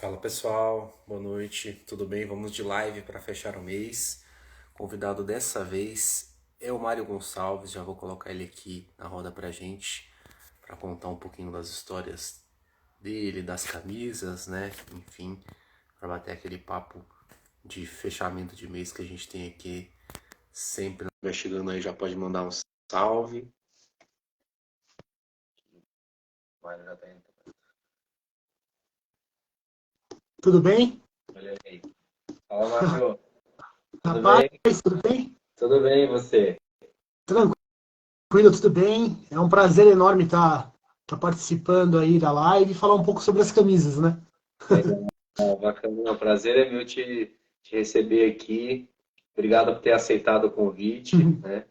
Fala pessoal, boa noite, tudo bem? Vamos de live para fechar o mês. Convidado dessa vez é o Mário Gonçalves, já vou colocar ele aqui na roda pra gente, para contar um pouquinho das histórias dele, das camisas, né? Enfim, para bater aquele papo de fechamento de mês que a gente tem aqui sempre. Vai chegando aí, já pode mandar um salve. O Mário já tá indo. Tudo bem? Olha aí. Fala, Mário. Tudo Rapaz, bem? tudo bem? Tudo bem, e você? Tranquilo, tudo bem. É um prazer enorme estar participando aí da live e falar um pouco sobre as camisas, né? Legal, bacana. O prazer é meu te receber aqui. Obrigado por ter aceitado o convite, né?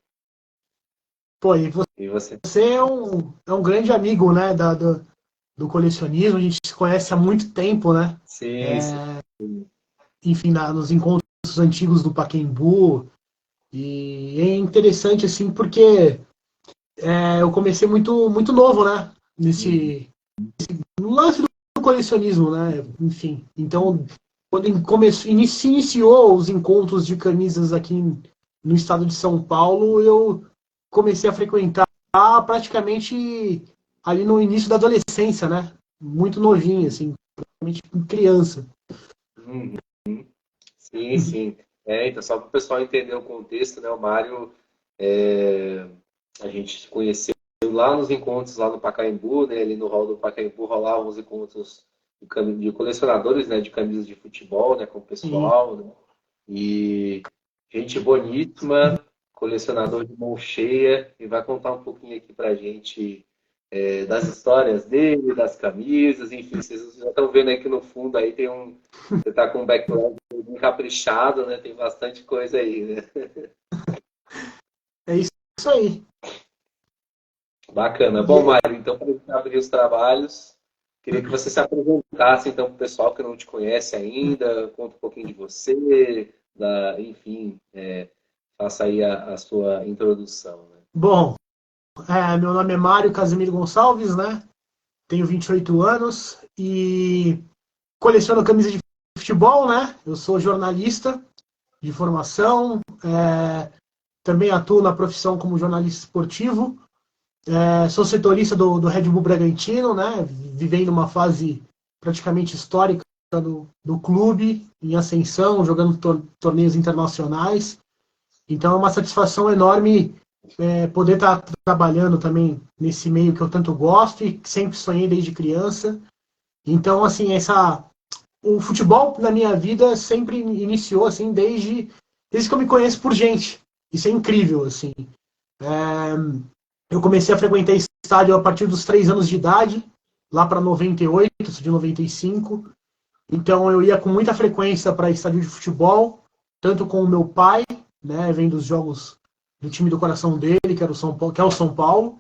Pô, e E você? você é um grande amigo, né, do colecionismo. A gente se conhece há muito tempo, né? Sim, sim. Enfim, nos encontros antigos do Pacaembu. E é interessante, assim, porque eu comecei muito novo, né? Uhum. No lance do colecionismo, né? Enfim, então, quando se iniciou os encontros de camisas aqui no estado de São Paulo, eu comecei a frequentar praticamente ali no início da adolescência, né? Muito novinho, assim, praticamente criança. Uhum. Sim, sim. Então, só para o pessoal entender o contexto, né? O Mário, é, a gente se conheceu lá nos encontros lá no Pacaembu, né? Ali no hall do Pacaembu rolavam os encontros de colecionadores, né? De camisas de futebol, né? Com o E, pessoal, né? E gente boníssima, colecionador de mão cheia, e vai contar um pouquinho aqui pra gente das histórias dele, das camisas, enfim, vocês já estão vendo aí que no fundo aí tem um. Você tá com um background bem caprichado, né? Tem bastante coisa aí, né? é isso aí. Bacana. Bom, E, Mário, então para gente abrir os trabalhos, queria que você se apresentasse então para o pessoal que não te conhece ainda, conta um pouquinho de você, enfim, faça aí a sua introdução, né? bom, meu nome é Mário Casimiro Gonçalves, né? Tenho 28 anos e coleciono camisa de futebol, né? Eu sou jornalista de formação, também atuo na profissão como jornalista esportivo, sou setorista do Red Bull Bragantino, né? Vivendo uma fase praticamente histórica do clube, em ascensão, jogando torneios internacionais. Então é uma satisfação enorme poder estar trabalhando também nesse meio que eu tanto gosto e sempre sonhei desde criança. Então, assim, o futebol na minha vida sempre iniciou assim desde que eu me conheço por gente. Isso é incrível, assim. Eu comecei a frequentar estádio a partir dos 3 anos de idade, lá para 98, sou de 95. Então eu ia com muita frequência para estádio de futebol, tanto com o meu pai, né, vendo os jogos do time do coração dele, que era o São Paulo, que é o São Paulo,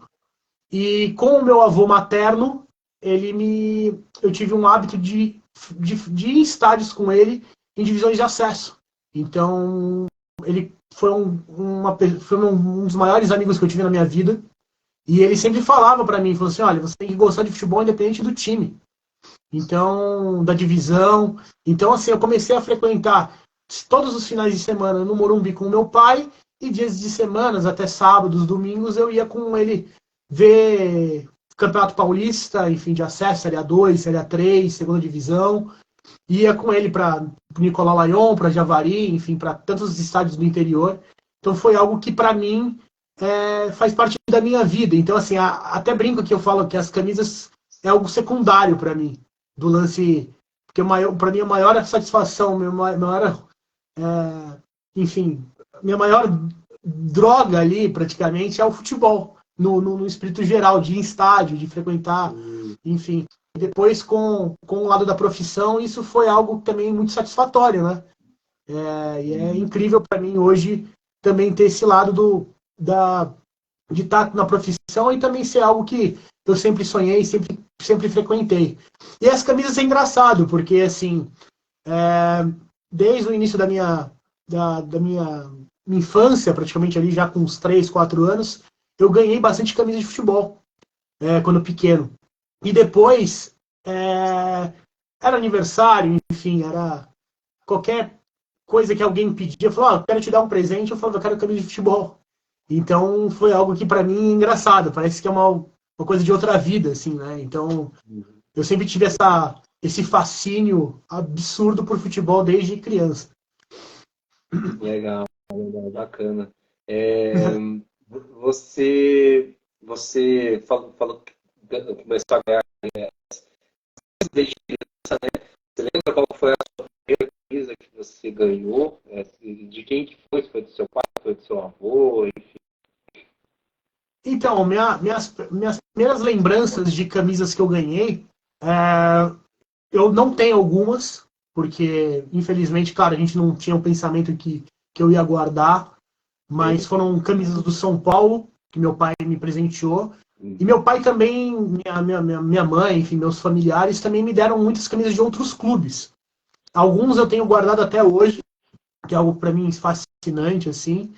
e com o meu avô materno, eu tive um hábito de ir em estádios com ele em divisões de acesso. Então, ele foi um dos maiores amigos que eu tive na minha vida. E ele sempre falava para mim, falou assim, olha, você tem que gostar de futebol independente do time. Então, da divisão. Então, assim, eu comecei a frequentar todos os finais de semana no Morumbi com o meu pai e dias de semanas, até sábados, domingos, eu ia com ele ver Campeonato Paulista, enfim, de acesso, Série A2, Série A3, segunda divisão. Ia com ele para Nicolau Lyon, para Javari, enfim, para tantos estádios do interior. Então foi algo que para mim faz parte da minha vida. Então assim, até brinco que eu falo que as camisas é algo secundário para mim do lance, porque para mim a maior satisfação, meu maior, enfim, minha maior droga ali praticamente é o futebol. No espírito geral, de ir em estádio, de frequentar, Hum. enfim. Depois, com o lado da profissão, isso foi algo também muito satisfatório, né? E é incrível para mim hoje também ter esse lado da, de estar na profissão e também ser algo que eu sempre sonhei, sempre frequentei. E as camisas é engraçado, porque assim, desde o início da minha infância, praticamente ali já com uns 3 4 anos, eu ganhei bastante camisa de futebol quando pequeno. E depois, era aniversário, enfim, era qualquer coisa que alguém pedia, falou, eu quero te dar um presente, eu falava, eu quero camisa de futebol. Então foi algo que para mim é engraçado, parece que é uma coisa de outra vida, assim, né? Então eu sempre tive esse fascínio absurdo por futebol desde criança. Legal, legal, bacana. É, você falou que começou a ganhar desde criança, né? Você lembra qual foi a sua primeira camisa que você ganhou? De quem que foi? Se foi do seu pai, foi do seu avô? Enfim. Então, minhas primeiras lembranças de camisas que eu ganhei, eu não tenho algumas, porque, infelizmente, claro, a gente não tinha o pensamento que eu ia guardar, mas foram camisas do São Paulo, que meu pai me presenteou. E meu pai também, minha mãe, enfim, meus familiares também me deram muitas camisas de outros clubes. Alguns eu tenho guardado até hoje, que é algo para mim fascinante, assim,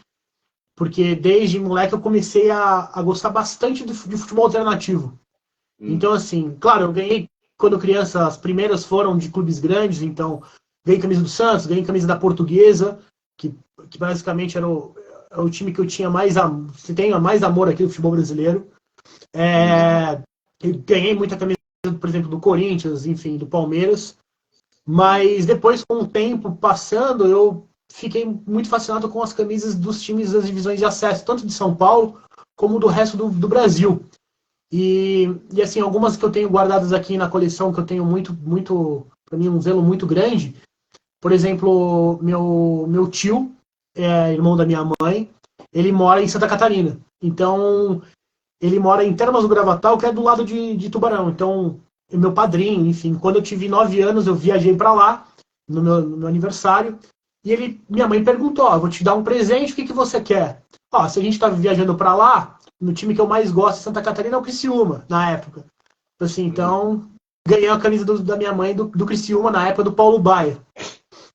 porque desde moleque eu comecei a gostar bastante de futebol alternativo. Então, assim, claro, eu ganhei, quando criança, as primeiras foram de clubes grandes, então ganhei camisa do Santos, ganhei camisa da Portuguesa, que basicamente era o time que eu tinha se tem mais amor aqui do futebol brasileiro. Eu ganhei muita camisa, por exemplo, do Corinthians, enfim, do Palmeiras. Mas depois, com o tempo passando, eu fiquei muito fascinado com as camisas dos times das divisões de acesso, tanto de São Paulo como do resto do Brasil. E assim, algumas que eu tenho guardadas aqui na coleção, que eu tenho muito, para mim, um zelo muito grande. Por exemplo, meu tio, irmão da minha mãe, ele mora em Santa Catarina. Então, ele mora em Termas do Gravatal, que é do lado de Tubarão. Então, meu padrinho, enfim, quando eu tive 9 anos, eu viajei para lá, no meu aniversário, e minha mãe perguntou, vou te dar um presente, o que você quer? Se a gente está viajando para lá, no time que eu mais gosto de Santa Catarina é o Criciúma, na época. Assim, então, ganhei a camisa da minha mãe do Criciúma, na época do Paulo Baia.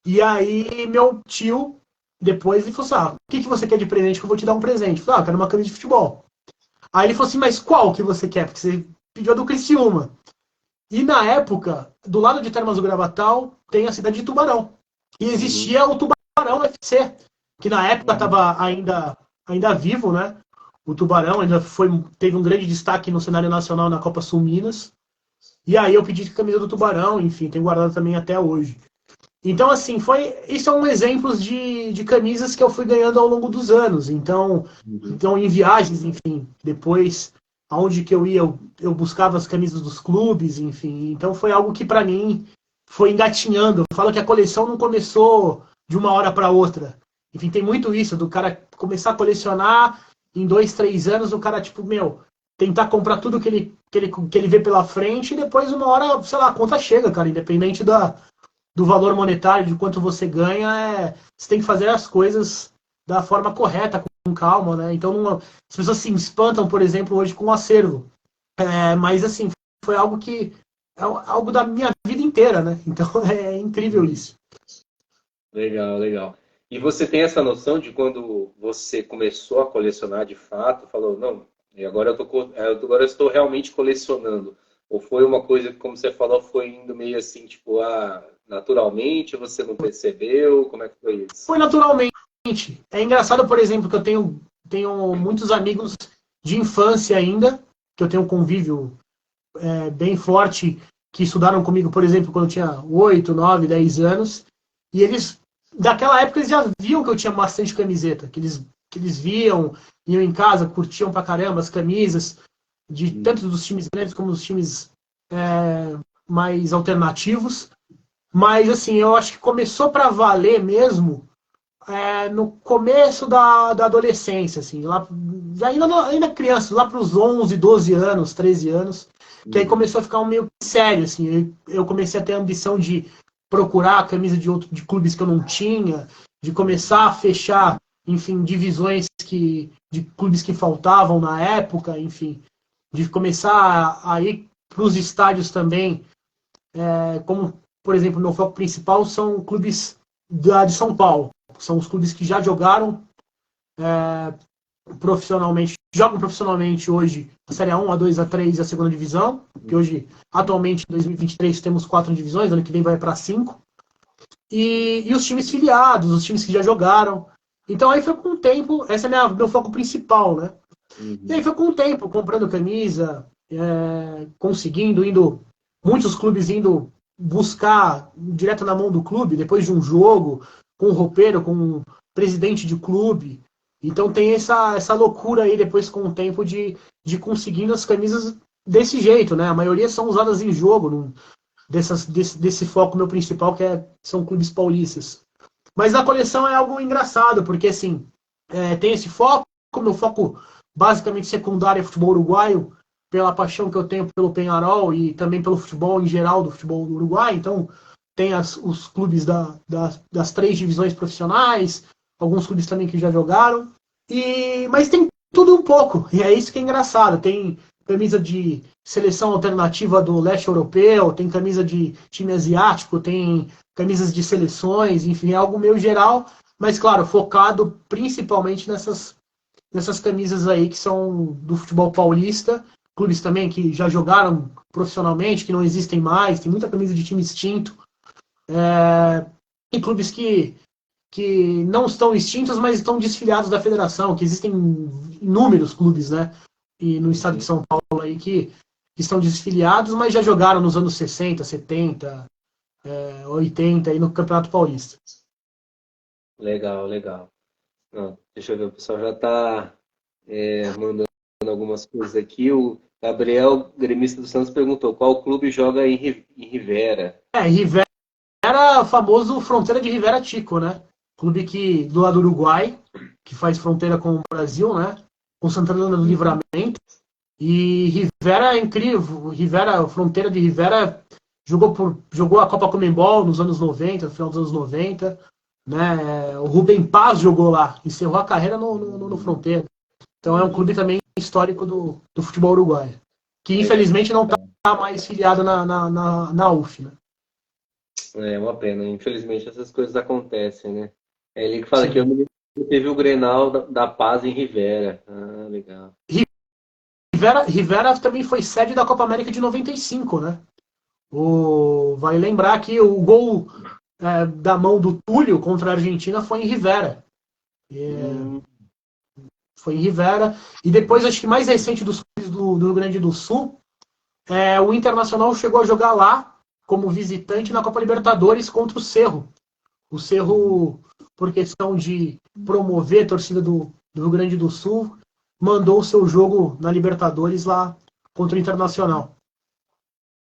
E aí, meu tio, depois, ele falou assim, o que você quer de presente que eu vou te dar um presente? Eu falei, eu quero uma camisa de futebol. Aí ele falou assim, mas qual que você quer? Porque você pediu a do Criciúma. E na época, do lado de Termas do Gravatal, tem a cidade de Tubarão. E existia o Tubarão FC, que na época estava ainda vivo, né? O Tubarão ainda teve um grande destaque no cenário nacional na Copa Sul Minas. E aí eu pedi a camisa do Tubarão, enfim, tenho guardado também até hoje. Então, assim, isso são exemplos de camisas que eu fui ganhando ao longo dos anos. Então em viagens, enfim, depois, aonde que eu ia, eu buscava as camisas dos clubes, enfim. Então foi algo que, para mim, foi engatinhando. Eu falo que a coleção não começou de uma hora para outra. Enfim, tem muito isso, do cara começar a colecionar, em 2, 3 anos, o cara, tipo, tentar comprar tudo que ele vê pela frente, e depois, uma hora, sei lá, a conta chega, cara, independente do valor monetário, de quanto você ganha, você tem que fazer as coisas da forma correta, com calma, né? Então, as pessoas se espantam, por exemplo, hoje com o acervo. Mas, assim, foi algo que é algo da minha vida inteira, né? Então, é incrível isso. Legal, legal. E você tem essa noção de quando você começou a colecionar de fato, falou, não, e agora agora eu estou realmente colecionando? Ou foi uma coisa que, como você falou, foi indo meio assim, tipo, naturalmente, você não percebeu? Como é que foi isso? Foi naturalmente. É engraçado, por exemplo, que eu tenho muitos amigos de infância ainda, que eu tenho um convívio bem forte, que estudaram comigo, por exemplo, quando eu tinha 8, 9, 10 anos, e eles, daquela época, eles já viam que eu tinha bastante camiseta, que eles viam, iam em casa, curtiam pra caramba as camisas, tanto dos times grandes como dos times mais alternativos. Mas, assim, eu acho que começou para valer mesmo no começo da adolescência, assim, lá, ainda criança, lá para os 11, 12 anos, 13 anos, que aí começou a ficar meio sério, assim, eu comecei a ter a ambição de procurar a camisa de clubes que eu não tinha, de começar a fechar, enfim, divisões de clubes que faltavam na época, enfim, de começar a ir para os estádios também, como, por exemplo, meu foco principal são clubes de São Paulo. São os clubes que já jogaram profissionalmente, jogam profissionalmente hoje a Série A1, A2, A3 e a segunda divisão, que hoje, atualmente, em 2023, temos 4 divisões, ano que vem vai para 5. E os times filiados, os times que já jogaram. Então aí foi com o tempo, esse é meu foco principal, né? E aí foi com o tempo, comprando camisa, conseguindo, muitos clubes indo buscar direto na mão do clube, depois de um jogo, com o roupeiro, com o presidente de clube. Então tem essa loucura aí depois com o tempo de conseguindo as camisas desse jeito, né? A maioria são usadas em jogo, desse foco meu principal, são clubes paulistas. Mas a coleção é algo engraçado, porque assim, tem esse foco, meu foco basicamente secundário é futebol uruguaio, pela paixão que eu tenho pelo Peñarol e também pelo futebol em geral, do futebol do Uruguai. Então tem os clubes das 3 divisões profissionais, alguns clubes também que já jogaram, mas tem tudo um pouco, e é isso que é engraçado. Tem camisa de seleção alternativa do leste europeu, tem camisa de time asiático, tem camisas de seleções, enfim, é algo meio geral, mas claro, focado principalmente nessas camisas aí que são do futebol paulista, clubes também que já jogaram profissionalmente, que não existem mais, tem muita camisa de time extinto, tem clubes que não estão extintos, mas estão desfiliados da federação, que existem inúmeros clubes, né? E no estado de São Paulo aí que estão desfiliados, mas já jogaram nos anos 60, 70, 80 aí no Campeonato Paulista. Legal, legal. Não, deixa eu ver, o pessoal já está mandando algumas coisas aqui. O Gabriel, gremista do Santos, perguntou qual clube joga em Rivera. Rivera, famoso Fronteira de Rivera Chico, né? Clube do lado do Uruguai, que faz fronteira com o Brasil, né? Com Santana do Livramento. E Rivera é incrível. Rivera, Fronteira de Rivera jogou a Copa Comembol nos anos 90, no final dos anos 90. Né? O Rubem Paz jogou lá, encerrou a carreira no Fronteira. Então é um clube também histórico do futebol uruguaio, que infelizmente não está mais filiado na UF. Né? É uma pena, infelizmente essas coisas acontecem, né? É ele que fala Sim. que eu me lembro que teve o Grenal da Paz em Rivera. Ah, legal. Rivera também foi sede da Copa América de 95, né? Vai lembrar que o gol da mão do Túlio contra a Argentina foi em Rivera. Foi em Rivera. E depois, acho que mais recente dos clubes do Rio Grande do Sul, o Internacional chegou a jogar lá como visitante na Copa Libertadores contra o Cerro. O Cerro, por questão de promover a torcida do Rio Grande do Sul, mandou o seu jogo na Libertadores lá contra o Internacional.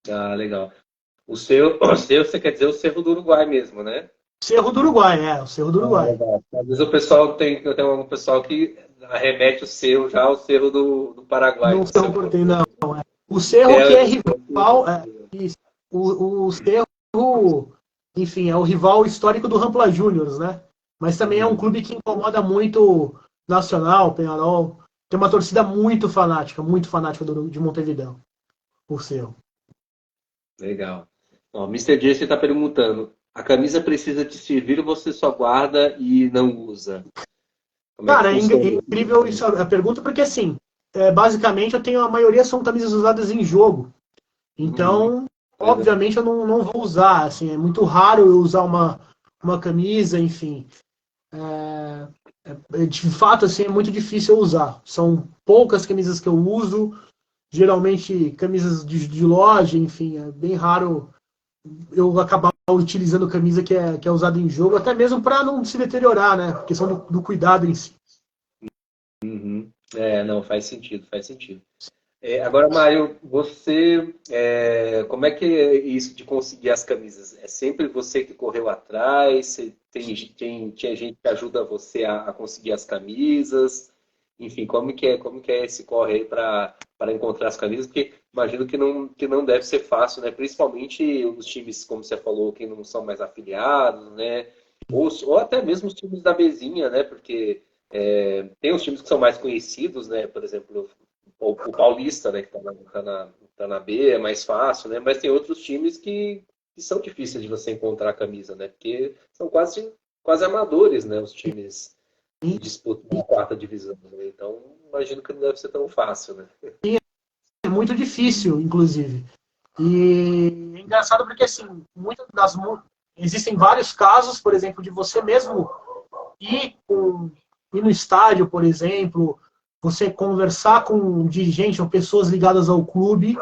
Ah, legal. O seu, você quer dizer o Cerro do Uruguai mesmo, né? Cerro do Uruguai, o Cerro do Uruguai. Às vezes o pessoal tem um pessoal que arremete o Cerro já ao Cerro do Paraguai. Não Cerro Porteño, não. O Cerro que é rival, o Cerro, enfim, é o rival histórico do Rampla Juniors, né? Mas também é um clube que incomoda muito Nacional, Peñarol. Tem uma torcida muito fanática de Montevidéu, o Cerro. Legal. Ó, Mr. Jason está perguntando: a camisa precisa te servir ou você só guarda e não usa? Cara, é incrível isso, a pergunta, porque assim, basicamente a maioria são camisas usadas em jogo. Então, obviamente eu não vou usar, assim, é muito raro eu usar uma camisa, enfim. De fato, assim, é muito difícil eu usar. São poucas camisas que eu uso, geralmente camisas de loja, enfim, é bem raro eu acabar utilizando camisa que é usada em jogo, até mesmo para não se deteriorar, né? A questão do cuidado em si. Uhum. Não, faz sentido, faz sentido. Agora, Mário, você, como é que é isso de conseguir as camisas? É sempre você que correu atrás? Tinha gente que ajuda você a conseguir as camisas? Enfim, como que é esse corre aí para encontrar as camisas? Porque imagino que não deve ser fácil, né? Principalmente os times, como você falou, que não são mais afiliados, né? Ou até mesmo os times da mesinha, né? Porque tem os times que são mais conhecidos, né? Por exemplo, o Paulista, né? Que tá na B, é mais fácil, né? Mas tem outros times que são difíceis de você encontrar a camisa, né? Porque são quase amadores, né? Os times e disputar a quarta divisão, né? Então, imagino que não deve ser tão fácil, né? É muito difícil, inclusive. E é engraçado porque, assim, existem vários casos, por exemplo, de você mesmo ir no estádio, por exemplo, você conversar com um dirigente ou pessoas ligadas ao clube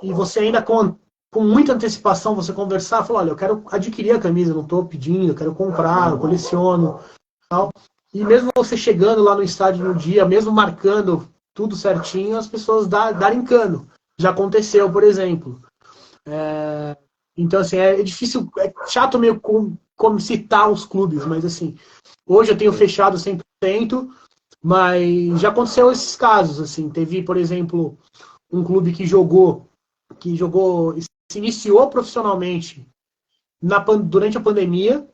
e você ainda com muita antecipação você conversar, falar, olha, eu quero adquirir a camisa, não estou pedindo, eu quero comprar, eu coleciono, tal. E mesmo você chegando lá no estádio no dia, mesmo marcando tudo certinho, as pessoas darem cano. Já aconteceu, por exemplo. Então, assim, é difícil, é chato meio como citar os clubes, mas assim, hoje eu tenho fechado 100%, mas já aconteceu esses casos, assim, teve, por exemplo, um clube que jogou, se iniciou profissionalmente durante a pandemia,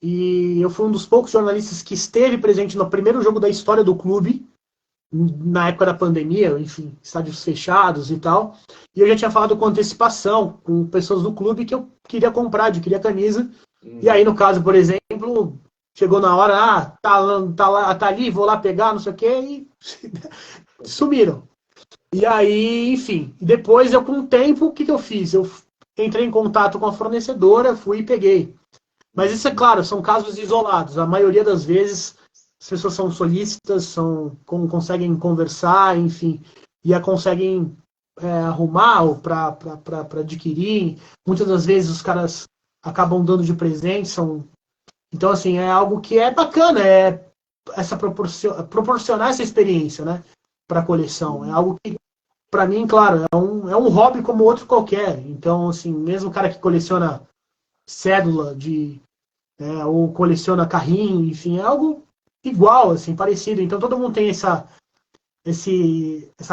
e eu fui um dos poucos jornalistas que esteve presente no primeiro jogo da história do clube, na época da pandemia, enfim, estádios fechados e tal. E eu já tinha falado com antecipação com pessoas do clube que eu queria comprar, adquirir a camisa. E aí, no caso, por exemplo, chegou na hora, tá ali, vou lá pegar, não sei o quê, e sumiram. E aí, enfim, depois eu com o tempo, o que eu fiz? Eu entrei em contato com a fornecedora, fui e peguei. Mas isso é claro, são casos isolados. A maioria das vezes as pessoas são solícitas, conseguem conversar, enfim, e a conseguem arrumar ou para adquirir. Muitas das vezes os caras acabam dando de presente. Então, assim, é algo que é bacana, proporcionar essa experiência, né, para a coleção. É algo que, para mim, claro, é um hobby como outro qualquer. Então, assim, mesmo o cara que coleciona cédula ou coleciona carrinho, enfim, é algo igual, assim, parecido. Então todo mundo tem essa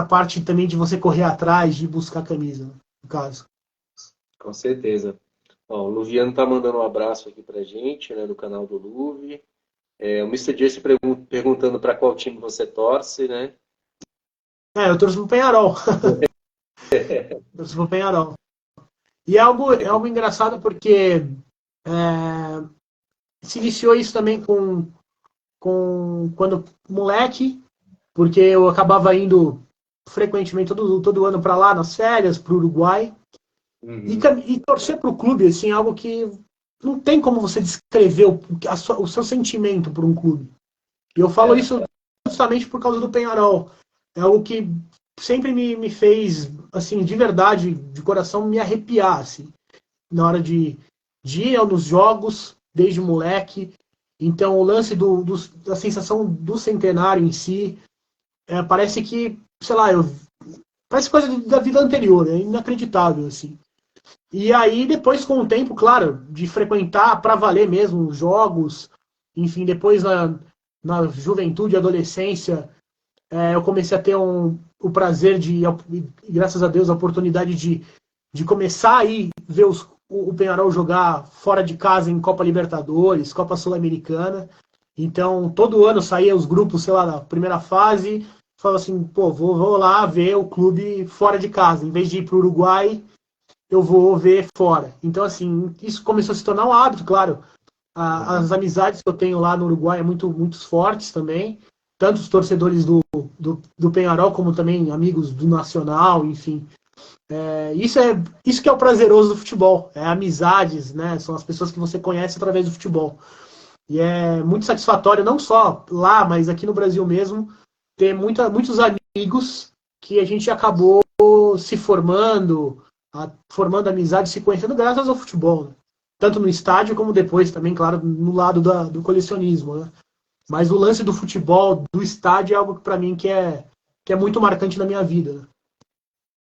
parte também de você correr atrás, de buscar camisa, no caso. Com certeza. Ó, o Luviano tá mandando um abraço aqui pra gente, né, do canal do Luve. O Mister J se perguntando para qual time você torce, né? Eu torço pro Penharol. Torço pro Penharol. E é algo engraçado porque se iniciou isso também quando moleque, porque eu acabava indo frequentemente todo ano para lá, nas férias, para o Uruguai. E torcer para o clube, assim, é algo que não tem como você descrever o seu sentimento por um clube. E eu falo isso justamente por causa do Penharol. É algo que sempre me fez, assim, de verdade, de coração, me arrepiar, assim, na hora de ir nos jogos, desde moleque. Então, o lance da sensação do centenário em si, parece que, sei lá, parece coisa da vida anterior, é inacreditável, assim. E aí, depois, com o tempo, claro, de frequentar para valer mesmo os jogos, enfim, depois na juventude e adolescência, eu comecei a ter o prazer e graças a Deus, a oportunidade de começar a ir ver o Peñarol jogar fora de casa em Copa Libertadores, Copa Sul-Americana. Então, todo ano saía os grupos, sei lá, na primeira fase, falava assim, pô, vou lá ver o clube fora de casa. Em vez de ir para o Uruguai, eu vou ver fora. Então, assim, isso começou a se tornar um hábito, claro. As amizades que eu tenho lá no Uruguai é muito fortes também. Tanto os torcedores do Peñarol, como também amigos do Nacional, enfim. Isso que é o prazeroso do futebol. É amizades, né? São as pessoas que você conhece através do futebol. E é muito satisfatório, não só lá, mas aqui no Brasil mesmo, ter muitos amigos que a gente acabou se formando amizade, se conhecendo graças ao futebol. Né? Tanto no estádio como depois também, claro, no lado do colecionismo. Né? Mas o lance do futebol, do estádio, é algo que para mim que é muito marcante na minha vida. Né?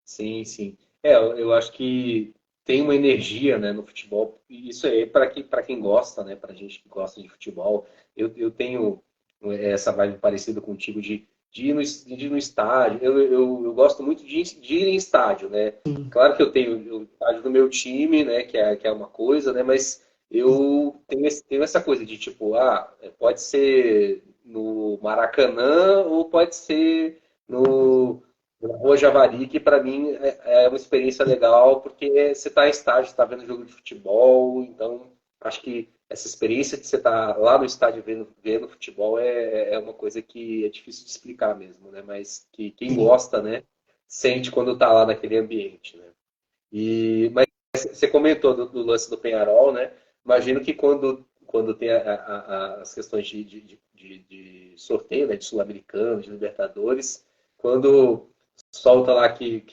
Sim, sim. Eu acho que tem uma energia, né, no futebol. E isso aí para quem gosta, né, para gente que gosta de futebol. Eu tenho essa vibe parecida contigo de ir no estádio. Eu gosto muito de ir em estádio, né? Claro que eu tenho o estádio do meu time, né, que é uma coisa, né, mas eu tenho essa coisa de tipo, pode ser no Maracanã ou pode ser no na Rua Javari, que para mim é uma experiência legal, porque você está em estádio, está vendo jogo de futebol, então acho que essa experiência de você estar lá no estádio vendo futebol é uma coisa que é difícil de explicar mesmo, né? Mas que quem Sim, gosta, né, sente quando está lá naquele ambiente, né? Mas você comentou do lance do Penharol, né? Imagino que quando tem as questões de sorteio, né, de Sul-Americano, de Libertadores, quando solta lá que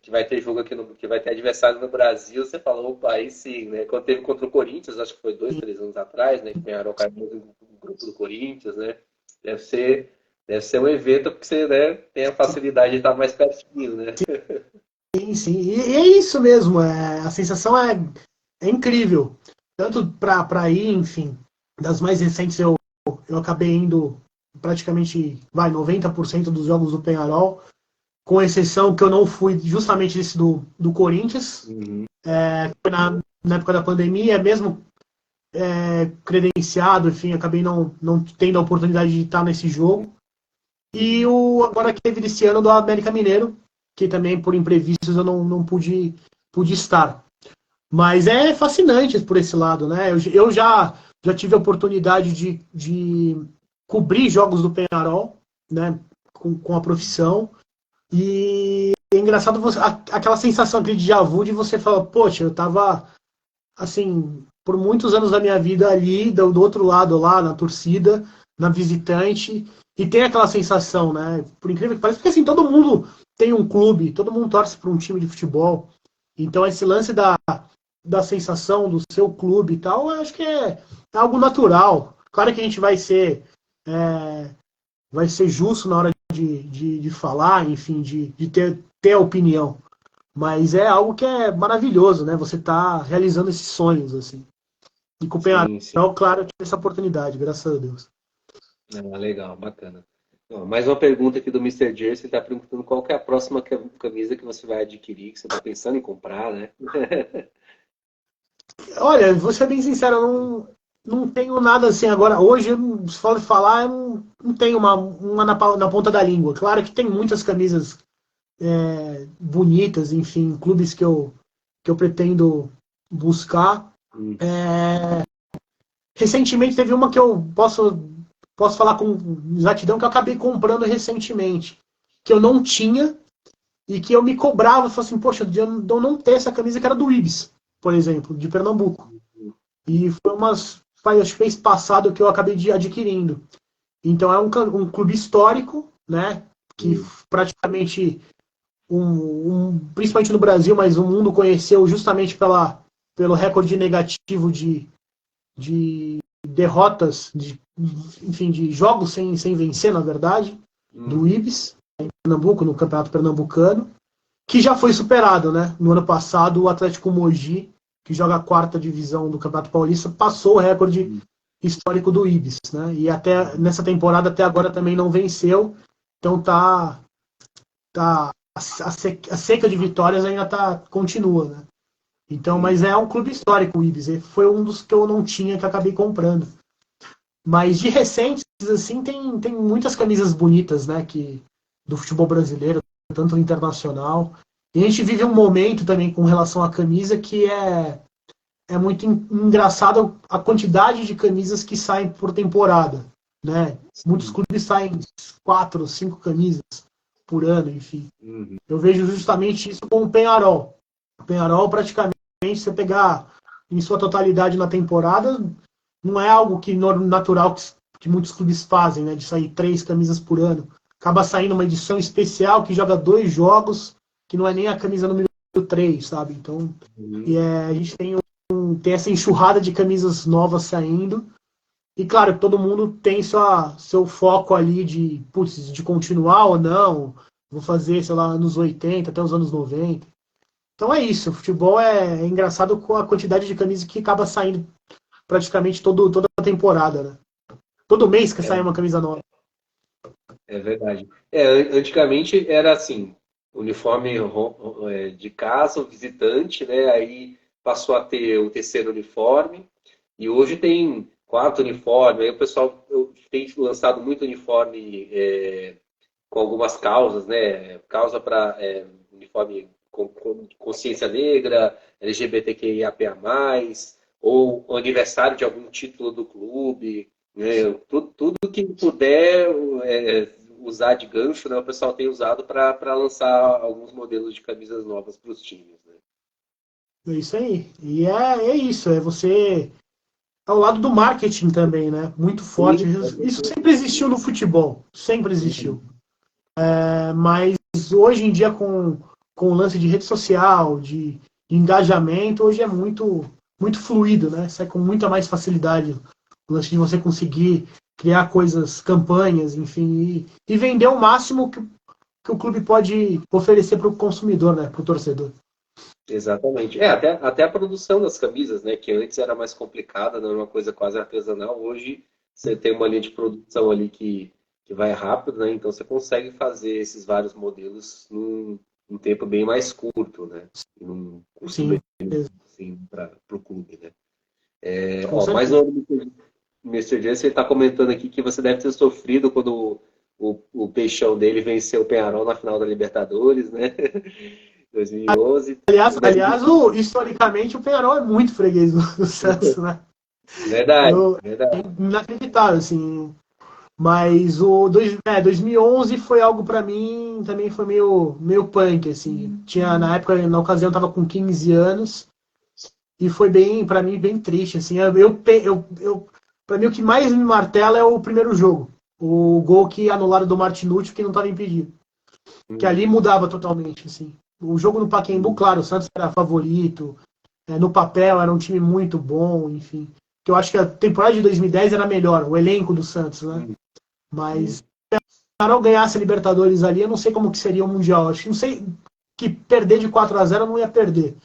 vai ter jogo aqui que vai ter adversário no Brasil, você fala, opa, aí sim, né? Quando teve contra o Corinthians, acho que foi 2, 3 anos atrás, né? Que o Penharol caiu no grupo do Corinthians, né? Deve ser, deve ser um evento porque você, né, tem a facilidade de estar mais pertinho, né? sim, sim. E é isso mesmo, a sensação é incrível. Tanto para ir, enfim, das mais recentes eu acabei indo praticamente, 90% dos jogos do Penharol, com exceção que eu não fui justamente esse do Corinthians, Uhum. foi na época da pandemia, mesmo credenciado, enfim, acabei não tendo a oportunidade de estar nesse jogo. E o agora que teve desse ano do América Mineiro, que também por imprevistos eu não pude estar. Mas é fascinante por esse lado, né? Eu já tive a oportunidade de cobrir jogos do Penharol, né? Com a profissão. E é engraçado aquela sensação, aquele déjà vu de você falar, poxa, eu tava assim, por muitos anos da minha vida ali, do outro lado lá, na torcida, na visitante, e tem aquela sensação, né? Por incrível que pareça, porque assim, todo mundo tem um clube, todo mundo torce para um time de futebol. Então esse lance da sensação do seu clube e tal, eu acho que é algo natural. Claro que a gente vai ser justo na hora de falar, enfim, de ter a opinião. Mas é algo que é maravilhoso, né? Você tá realizando esses sonhos, assim. E com o Penharol, Sim, sim. claro, eu tive essa oportunidade, graças a Deus. Ah, legal, bacana. Ó, mais uma pergunta aqui do Mister Jersey, ele está perguntando qual que é a próxima camisa que você vai adquirir, que você está pensando em comprar, né? Olha, vou ser bem sincero, eu não tenho nada assim agora. Hoje, se for falar, eu não tenho uma na ponta da língua. Claro que tem muitas camisas bonitas, enfim, clubes que eu pretendo buscar. Hum, Recentemente teve uma que eu posso falar com exatidão que eu acabei comprando recentemente, que eu não tinha e que eu me cobrava, falei assim, poxa, de eu não ter essa camisa que era do Ibis, por exemplo, de Pernambuco. E foi acho que mês passado que eu acabei adquirindo. Então é um clube histórico, né, que hum, praticamente principalmente no Brasil, mas o mundo conheceu justamente pelo recorde negativo de derrotas, enfim, de jogos sem vencer, na verdade, do uhum, Ibis, em Pernambuco, no Campeonato Pernambucano, que já foi superado, né? No ano passado, o Atlético Mogi, que joga a quarta divisão do Campeonato Paulista, passou o recorde hum, histórico do Ibis, né? E até nessa temporada até agora também não venceu, então tá a seca de vitórias ainda continua, né? Então, sim. mas é um clube histórico o Ibis, foi um dos que eu não tinha que acabei comprando. Mas de recentes, assim, tem muitas camisas bonitas, né, do futebol brasileiro, tanto internacional. E a gente vive um momento também com relação à camisa que é muito engraçado a quantidade de camisas que saem por temporada, né? Muitos Sim. clubes saem 4, 5 camisas por ano, enfim. Uhum, Eu vejo justamente isso com o Penharol. O Penharol, praticamente, se você pegar em sua totalidade na temporada, não é algo natural que muitos clubes fazem, né? De sair 3 camisas por ano. Acaba saindo uma edição especial que joga 2 jogos, que não é nem a camisa número 3, sabe? Então, uhum, a gente tem essa enxurrada de camisas novas saindo. E claro, todo mundo tem seu foco ali de continuar ou não. Vou fazer, sei lá, anos 80 até os anos 90. Então é isso. O futebol é engraçado com a quantidade de camisas que acaba saindo praticamente toda a temporada, né? Todo mês que sai é, uma camisa nova. é verdade. Antigamente era assim, uniforme de casa, o visitante, né? Aí passou a ter o terceiro uniforme, e hoje tem 4 uniformes. Aí o pessoal tem lançado muito uniforme com algumas causas, né? Causa para uniforme com consciência negra, LGBTQIAP+, ou o aniversário de algum título do clube, né? Tudo que puder usar de gancho, né? O pessoal tem usado para lançar alguns modelos de camisas novas para os times, né? É isso aí. E é isso, é você. Ao lado do marketing também, né? Muito forte. Sim, Isso sempre existiu no futebol, sempre existiu. Mas hoje em dia, com o lance de rede social, de engajamento, hoje é muito fluido, né? Sai com muita mais facilidade o lance de você conseguir criar coisas, campanhas, enfim, e vender o máximo que o clube pode oferecer para o consumidor, né? Para o torcedor. exatamente. Até a produção das camisas, né? Que antes era mais complicada, não era uma coisa quase artesanal. Hoje você tem uma linha de produção ali que vai rápido, né? Então você consegue fazer esses vários modelos num tempo bem mais curto, né? E num custo Sim, bem assim, para o clube, né? com Mais certeza. um Mr. Jesse, ele está comentando aqui que você deve ter sofrido quando o peixão dele venceu o Peñarol na final da Libertadores, né? 2011. Historicamente, o Penharol é muito freguês do Santos, né? Verdade, Eu, é verdade. inacreditável, assim. Mas 2011 foi algo pra mim, também foi meio punk, assim. Na época, na ocasião, eu tava com 15 anos e foi bem, para mim, bem triste, assim. Pra mim, o que mais me martela é o primeiro jogo. O gol que anularam do Martinucci, que não tava impedido. Que ali Uhum, mudava totalmente, assim. O jogo no Pacaembu, uhum, claro, o Santos era favorito, no papel era um time muito bom, enfim. Que eu acho que a temporada de 2010 era melhor, o elenco do Santos, né? uhum. Mas se o Carol ganhasse a Libertadores ali, eu não sei como que seria o Mundial. Acho que não sei que perder de 4-0 não ia perder.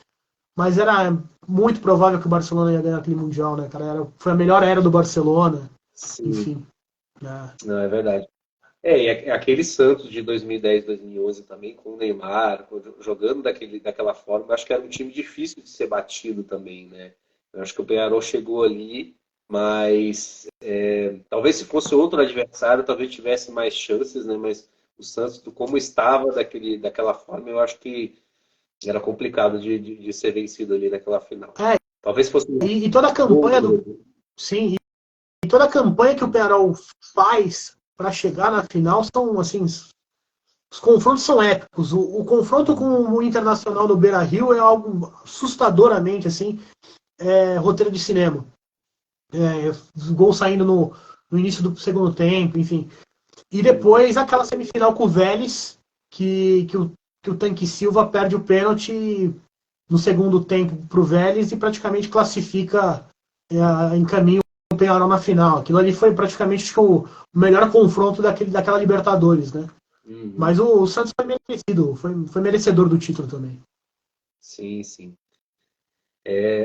Mas era muito provável que o Barcelona ia ganhar aquele Mundial, né, cara? Foi a melhor era do Barcelona, Sim, enfim. Né? não, é verdade. Aquele Santos de 2010, 2011 também, com o Neymar, jogando daquela forma, eu acho que era um time difícil de ser batido também, né? Eu acho que o Peñarol chegou ali, mas talvez se fosse outro adversário, talvez tivesse mais chances, né? Mas o Santos, como estava daquela forma, eu acho que era complicado de ser vencido ali naquela final. É, Talvez fosse um e toda a gol campanha do do. Brasil. Sim, e toda a campanha que o Penarol faz para chegar na final são, assim, os confrontos são épicos. O confronto com o Internacional no Beira-Rio é algo assustadoramente, assim, roteiro de cinema. Os gols saindo no início do segundo tempo, enfim. E Uhum. depois aquela semifinal com o Vélez, que o Tanque Silva perde o pênalti no segundo tempo para o Vélez e praticamente classifica, encaminha o Penharol na final. Aquilo ali foi praticamente acho que, o melhor confronto daquela Libertadores, né? Uhum. Mas o Santos foi merecido, foi merecedor do título também. Sim, sim.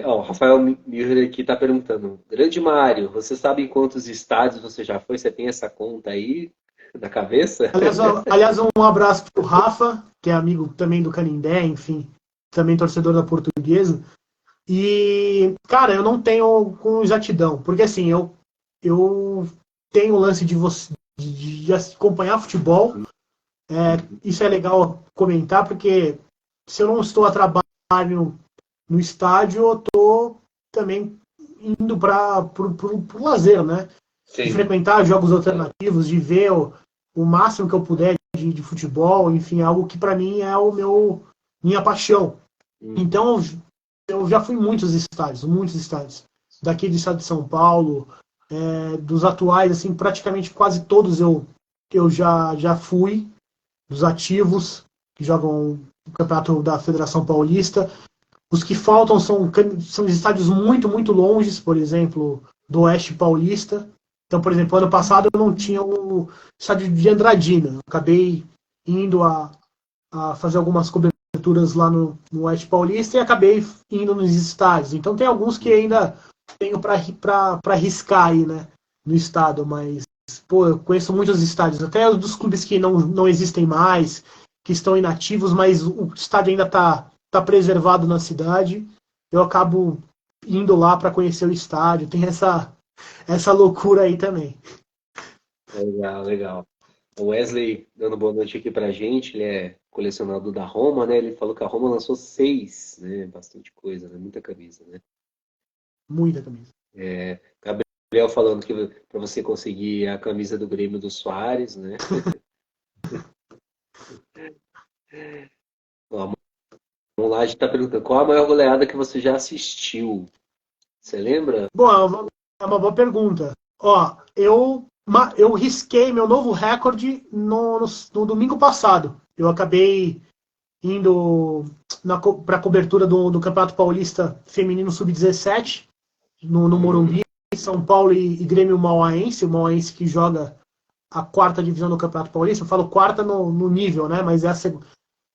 O Rafael Miller aqui está perguntando: Grande Mário, você sabe em quantos estádios você já foi? Você tem essa conta aí na cabeça? Aliás, um abraço para o Rafa, que é amigo também do Canindé, enfim, também torcedor da Portuguesa. E, cara, eu não tenho com exatidão, porque assim, eu tenho o lance de acompanhar futebol. Isso é legal comentar, porque se eu não estou a trabalho no estádio, eu estou também indo para o lazer, né? De Sim. frequentar jogos alternativos, de ver o máximo que eu puder de futebol, enfim, algo que para mim é minha paixão. Uhum. Então, eu já fui em muitos estádios. Daqui do estado de São Paulo, dos atuais, assim, praticamente quase todos eu já fui, dos ativos, que jogam o campeonato da Federação Paulista. Os que faltam são estádios muito longes, por exemplo, do Oeste Paulista. Então, por exemplo, ano passado eu não tinha o estádio de Andradina. Eu acabei indo a fazer algumas coberturas lá no Oeste Paulista e acabei indo nos estádios. Então tem alguns que ainda tenho para arriscar aí, né, no estado, mas pô, eu conheço muitos estádios, até os dos clubes que não existem mais, que estão inativos, mas o estádio ainda tá preservado na cidade. Eu acabo indo lá para conhecer o estádio. Tem essa loucura aí também. Legal, legal. O Wesley dando boa noite aqui pra gente, ele é colecionador da Roma, né? Ele falou que a Roma lançou 6, né? Bastante coisa, né? Muita camisa, né? Muita camisa. Gabriel falando que para você conseguir a camisa do Grêmio do Soares, né? Vamos lá, a gente tá perguntando qual a maior goleada que você já assistiu? Você lembra? Bom, é uma boa pergunta. Ó, eu risquei meu novo recorde no domingo passado. Eu acabei indo para a cobertura do Campeonato Paulista Feminino Sub-17 no Morumbi, São Paulo e Grêmio Mauaense, o Mauaense que joga a quarta divisão do Campeonato Paulista. Eu falo quarta no nível, né? Mas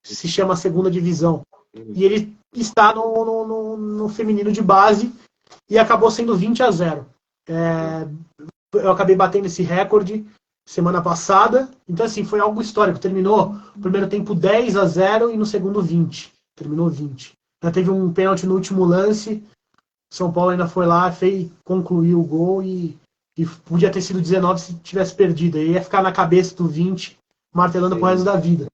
se chama segunda divisão. E ele está no feminino de base e acabou sendo 20-0. Eu acabei batendo esse recorde semana passada. Então, assim, foi algo histórico. Terminou o primeiro tempo 10-0 e no segundo 20. Terminou 20. Já teve um pênalti no último lance. São Paulo ainda foi lá, concluiu o gol e podia ter sido 19 se tivesse perdido. Aí ia ficar na cabeça do 20, martelando pro resto da vida.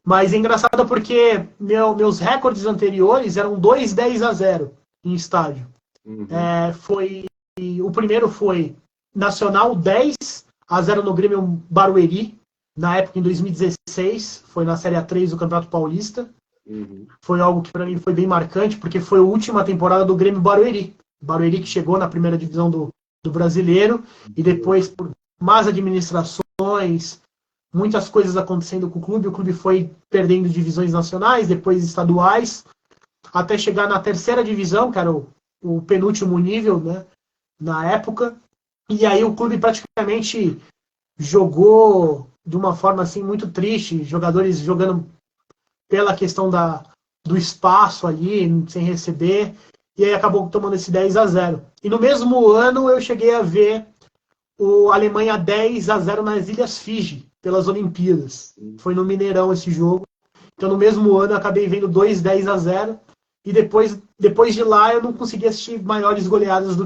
Mas é engraçado porque meus recordes anteriores eram 2-10-0 em estádio. O primeiro foi Nacional 10-0 no Grêmio Barueri, na época em 2016, foi na Série A3 do Campeonato Paulista. Foi algo que para mim foi bem marcante, porque foi a última temporada do Grêmio Barueri. Barueri que chegou na primeira divisão do Brasileiro, e depois, por más administrações, muitas coisas acontecendo com o clube foi perdendo divisões nacionais, depois estaduais, até chegar na terceira divisão, que era o penúltimo nível, né, na época. E aí o clube praticamente jogou de uma forma assim muito triste, jogadores jogando pela questão do espaço ali, sem receber, e aí acabou tomando esse 10-0. E no mesmo ano eu cheguei a ver o Alemanha 10-0 nas Ilhas Fiji, pelas Olimpíadas. Foi no Mineirão esse jogo. Então no mesmo ano eu acabei vendo 2-10-0, e depois de lá eu não consegui assistir maiores goleadas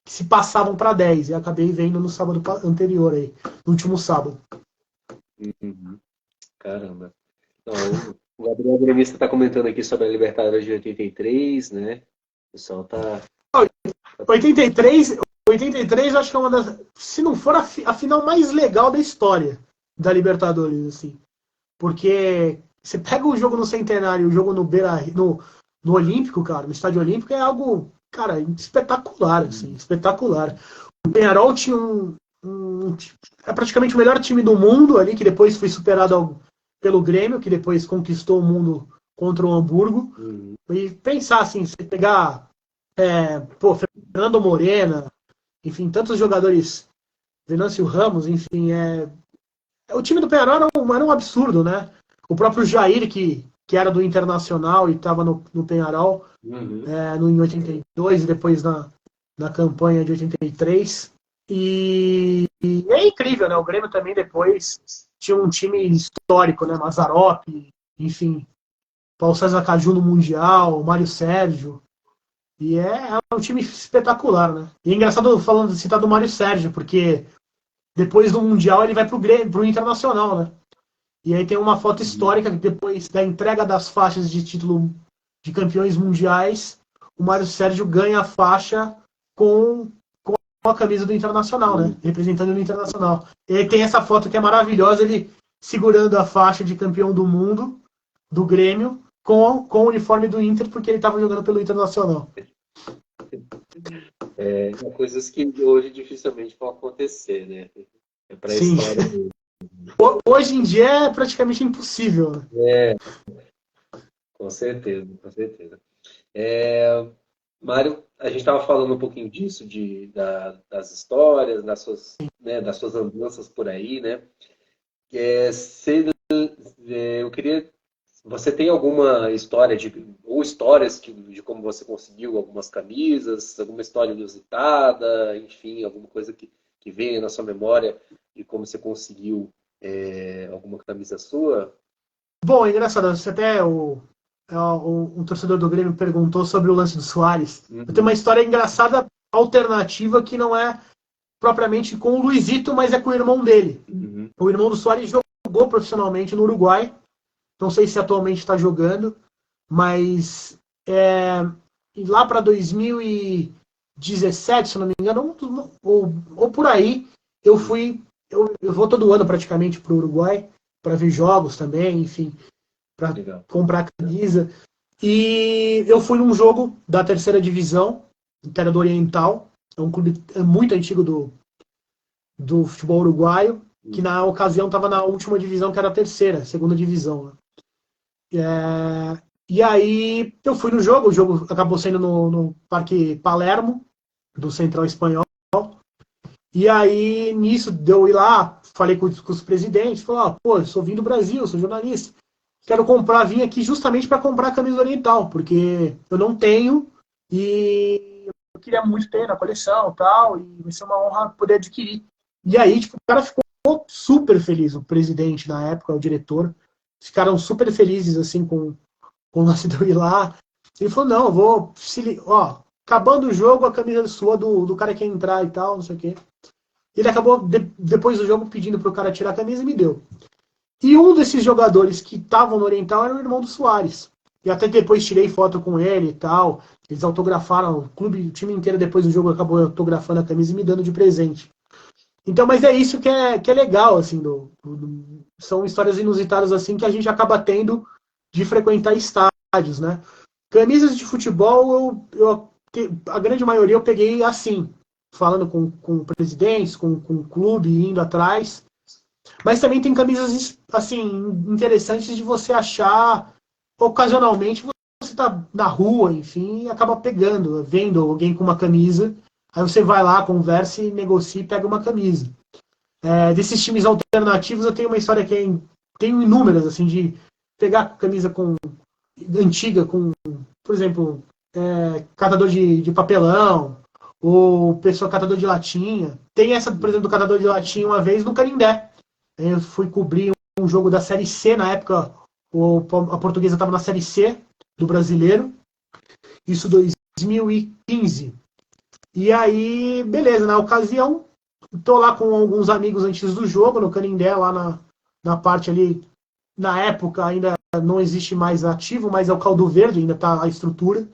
que se passavam para 10. E acabei vendo no sábado anterior, aí, no último sábado. Caramba. Não, o Gabriel Gremista está comentando aqui sobre a Libertadores de 83, né? O pessoal tá... 83 eu acho que é uma das... Se não for a final mais legal da história da Libertadores, assim. Porque você pega o jogo no Centenário, o jogo no no Olímpico, cara, no Estádio Olímpico, é algo, cara, espetacular, assim, espetacular. O Peñarol tinha é praticamente o melhor time do mundo ali, que depois foi superado pelo Grêmio, que depois conquistou o mundo contra o Hamburgo. E pensar assim, você pegar Fernando Morena, enfim, tantos jogadores, Venâncio Ramos, enfim, o time do Peñarol era um absurdo, né? O próprio Jair, que era do Internacional e estava no Peñarol em 82 e depois na campanha de 83. E é incrível, né? O Grêmio também depois tinha um time histórico, né? Mazzaropi, enfim, Paulo César Caju no Mundial, Mário Sérgio. E é um time espetacular, né? E é engraçado citar do Mário Sérgio, porque depois do Mundial ele vai pro Internacional, né? E aí tem uma foto histórica que depois da entrega das faixas de título de campeões mundiais, o Mário Sérgio ganha a faixa com a camisa do Internacional, né? Representando o Internacional. E aí tem essa foto que é maravilhosa, ele segurando a faixa de campeão do mundo, do Grêmio, com o uniforme do Inter, porque ele estava jogando pelo Internacional. Coisas que hoje dificilmente vão acontecer, né? É para história mesmo. Hoje em dia é praticamente impossível. Né? Com certeza, com certeza. Mário, a gente estava falando um pouquinho disso, das histórias, das suas andanças por aí, né? Eu queria... Você tem alguma história ou histórias de como você conseguiu algumas camisas, alguma história inusitada, enfim, alguma coisa que venha na sua memória de como você conseguiu alguma camisa sua? Bom, é engraçado, você até um torcedor do Grêmio perguntou sobre o lance do Soares. Eu tenho uma história engraçada, alternativa, que não é propriamente com o Luizito, mas é com o irmão dele. O irmão do Soares jogou profissionalmente no Uruguai. Não sei se atualmente está jogando, mas lá para 2010, 2017, se eu não me engano, ou por aí, eu vou todo ano praticamente para o Uruguai para ver jogos também, enfim, para comprar camisa. E eu fui num jogo da terceira divisão, que era do Oriental, é um clube muito antigo do futebol uruguaio, que na ocasião estava na última divisão, que era a terceira, segunda divisão. E aí eu fui no jogo, o jogo acabou sendo no Parque Palermo, do Central Espanhol. E aí, nisso, deu ir lá, falei com os presidentes, falei, pô, eu sou vindo do Brasil, sou jornalista, quero comprar, vim aqui justamente para comprar a camisa oriental, porque eu não tenho e eu queria muito ter na coleção e tal, e vai ser uma honra poder adquirir. E aí, tipo, o cara ficou super feliz, o presidente na época, o diretor, ficaram super felizes, assim, com o lance de eu ir lá. Ele falou, não, eu vou, acabando o jogo, a camisa sua do cara que ia entrar e tal, não sei o quê. Ele acabou, depois do jogo, pedindo pro cara tirar a camisa e me deu. E um desses jogadores que estavam no Oriental era o irmão do Soares. E até depois tirei foto com ele e tal. Eles autografaram, o time inteiro depois do jogo acabou autografando a camisa e me dando de presente. Então, mas é isso que é legal, assim, são histórias inusitadas assim que a gente acaba tendo de frequentar estádios, né? Camisas de futebol, a grande maioria eu peguei assim, falando com presidentes, com o clube, indo atrás. Mas também tem camisas assim interessantes de você achar ocasionalmente, você tá na rua, enfim, e acaba pegando, vendo alguém com uma camisa, aí você vai lá, conversa e negocia e pega uma camisa. Desses times alternativos eu tenho uma história que tenho inúmeras, assim, de pegar camisa antiga com, por exemplo, catador de papelão, ou pessoa catador de latinha. Tem essa, por exemplo, do catador de latinha uma vez no Canindé. Eu fui cobrir um jogo da Série C, na época a Portuguesa estava na Série C do Brasileiro, isso 2015. E aí, beleza, na ocasião, tô lá com alguns amigos antes do jogo, no Canindé, lá na parte ali, na época ainda não existe mais ativo, mas é o Caldo Verde, ainda tá a estrutura.